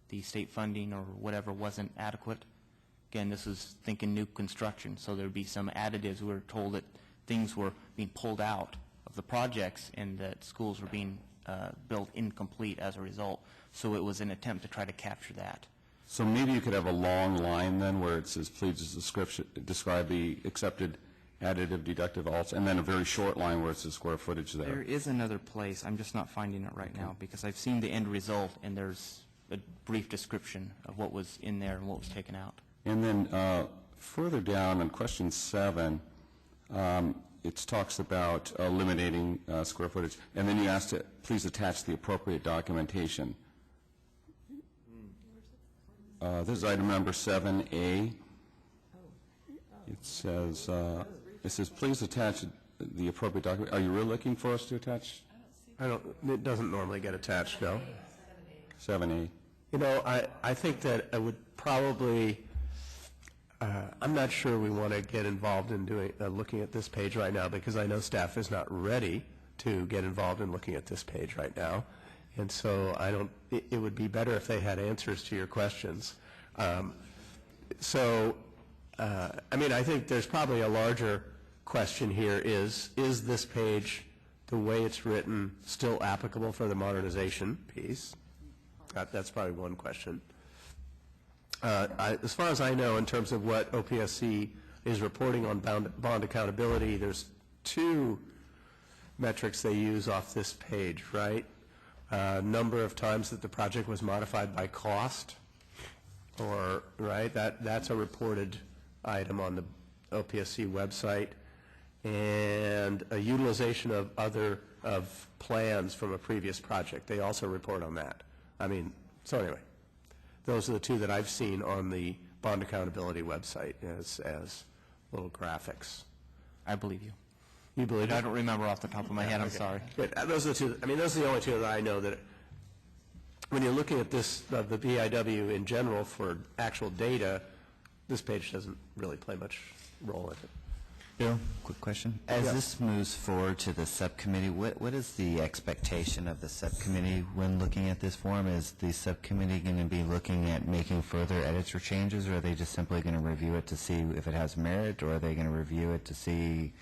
The state funding or whatever wasn't adequate. Again, this is thinking new construction, so there'd be some additives. We were told that things were being pulled out of the projects and that schools were being built incomplete as a result. So it was an attempt to try to capture that. So maybe you could have a long line then where it says, please describe the accepted additive, deductive, alts, and then a very short line where it says square footage there. There is another place. I'm just not finding it right now because I've seen the end result and there's a brief description of what was in there and what was taken out. And then further down on question 7, it talks about eliminating square footage, and then you asked to please attach the appropriate documentation. This is item number 7A. It says please attach the appropriate document. Are you really looking for us to attach? It doesn't normally get attached, no. 7A. You know, I think that I would probably, I'm not sure we want to get involved in doing, looking at this page right now, because I know staff is not ready to get involved in looking at this page right now. And so it would be better if they had answers to your questions. I mean, I think there's probably a larger question here is this page, the way it's written, still applicable for the modernization piece? That's probably one question. As far as I know, in terms of what OPSC is reporting on bond accountability, there's 2 metrics they use off this page, right? Number of times that the project was modified by cost, or, right, that's a reported item on the OPSC website, and a utilization of plans from a previous project. They also report on that. I mean, so anyway, those are the 2 that I've seen on the bond accountability website as little graphics. I believe you. You believe it? I don't remember off the top of my head. I'm sorry. Good. Those are the 2. I mean, those are the only 2 that I know that when you're looking at this, the BIW in general for actual data, this page doesn't really play much role in it. Bill, quick question. As this moves forward to the subcommittee, what is the expectation of the subcommittee when looking at this form? Is the subcommittee going to be looking at making further edits or changes, or are they just simply going to review it to see if it has merit, or are they going to review it to see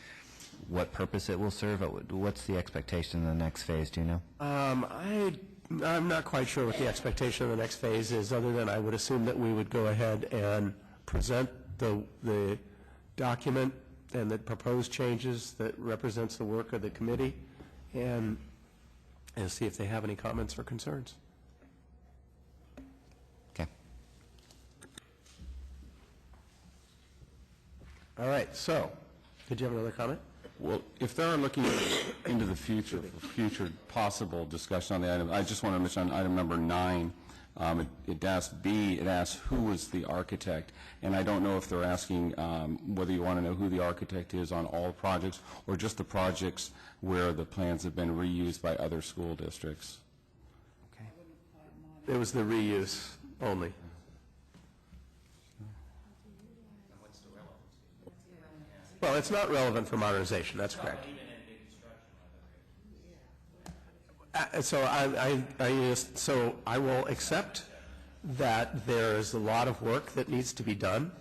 what purpose it will serve? What's the expectation in the next phase? Do you know? I'm not quite sure what the expectation of the next phase is, other than I would assume that we would go ahead and present the document and the proposed changes that represents the work of the committee, and see if they have any comments or concerns. Okay. All right, so, did you have another comment? Well, if they're looking into the future, for future possible discussion on the item, I just want to mention on item number 9, it asks B, it asks who was the architect, and I don't know if they're asking whether you want to know who the architect is on all projects or just the projects where the plans have been reused by other school districts. Okay. It was the reuse only. Well, it's not relevant for modernization, that's correct. So I will accept that there is a lot of work that needs to be done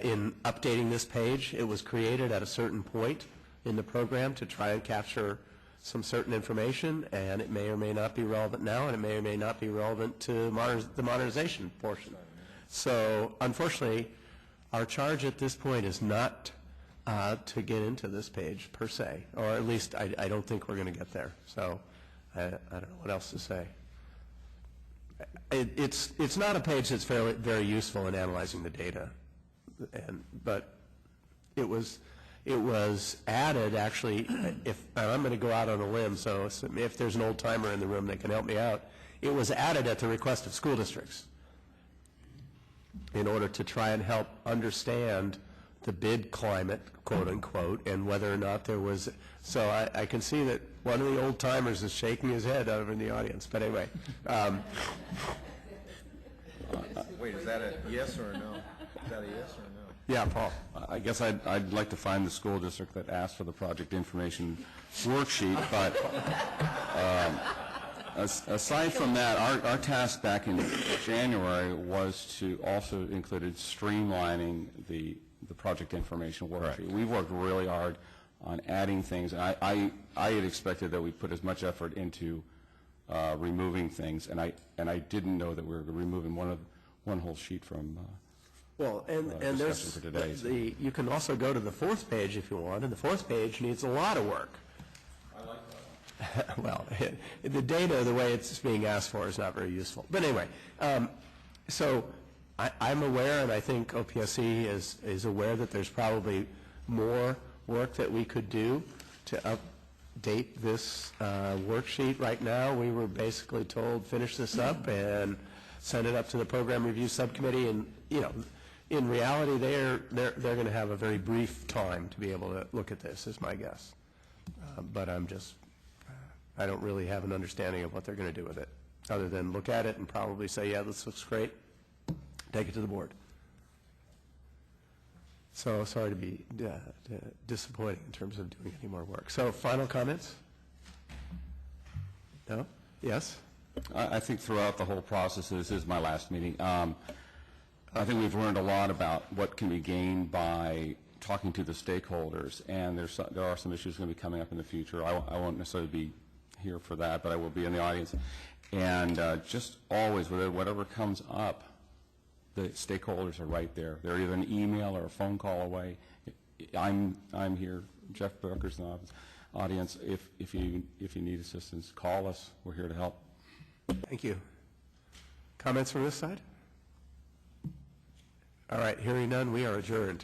in updating this page. It was created at a certain point in the program to try and capture some certain information, and it may or may not be relevant now, and it may or may not be relevant to the modernization portion. So unfortunately, our charge at this point is not to get into this page per se, or at least I don't think we're going to get there. So I don't know what else to say. It's not a page that's very useful in analyzing the data, but it was added actually. And I'm going to go out on a limb, so if there's an old timer in the room that can help me out, it was added at the request of school districts in order to try and help understand the bid climate, quote unquote, and whether or not there was. So I can see that one of the old timers is shaking his head over in the audience. But anyway. Wait, is that a yes or a no? Is that a yes or a no? Yeah, Paul. I guess I'd like to find the school district that asked for the project information worksheet, but Aside from that, our task back in January was to also included streamlining the project information worksheet. We've worked really hard on adding things. I had expected that we'd put as much effort into removing things, and I didn't know that we were removing one whole sheet from Well, and there's, for today, so. you can also go to the fourth page if you want, and the fourth page needs a lot of work. I like that. Well, the data, the way it's being asked for, is not very useful. But anyway, so I'm aware, and I think OPSC is aware that there's probably more work that we could do to update this worksheet. Right now, we were basically told, finish this up and send it up to the program review subcommittee, and, you know, in reality, they're going to have a very brief time to be able to look at this, is my guess. But I don't really have an understanding of what they're going to do with it, other than look at it and probably say, yeah, this looks great, take it to the board. So sorry to be disappointing in terms of doing any more work. So final comments? No? Yes? I think throughout the whole process, this is my last meeting, I think we've learned a lot about what can be gained by talking to the stakeholders, and there are some issues going to be coming up in the future. I won't necessarily be here for that, but I will be in the audience. And just always, whatever comes up, the stakeholders are right there. They're either an email or a phone call away. I'm here. Jeff Booker's in the audience. If you need assistance, call us. We're here to help. Thank you. Comments from this side? All right, hearing none, we are adjourned.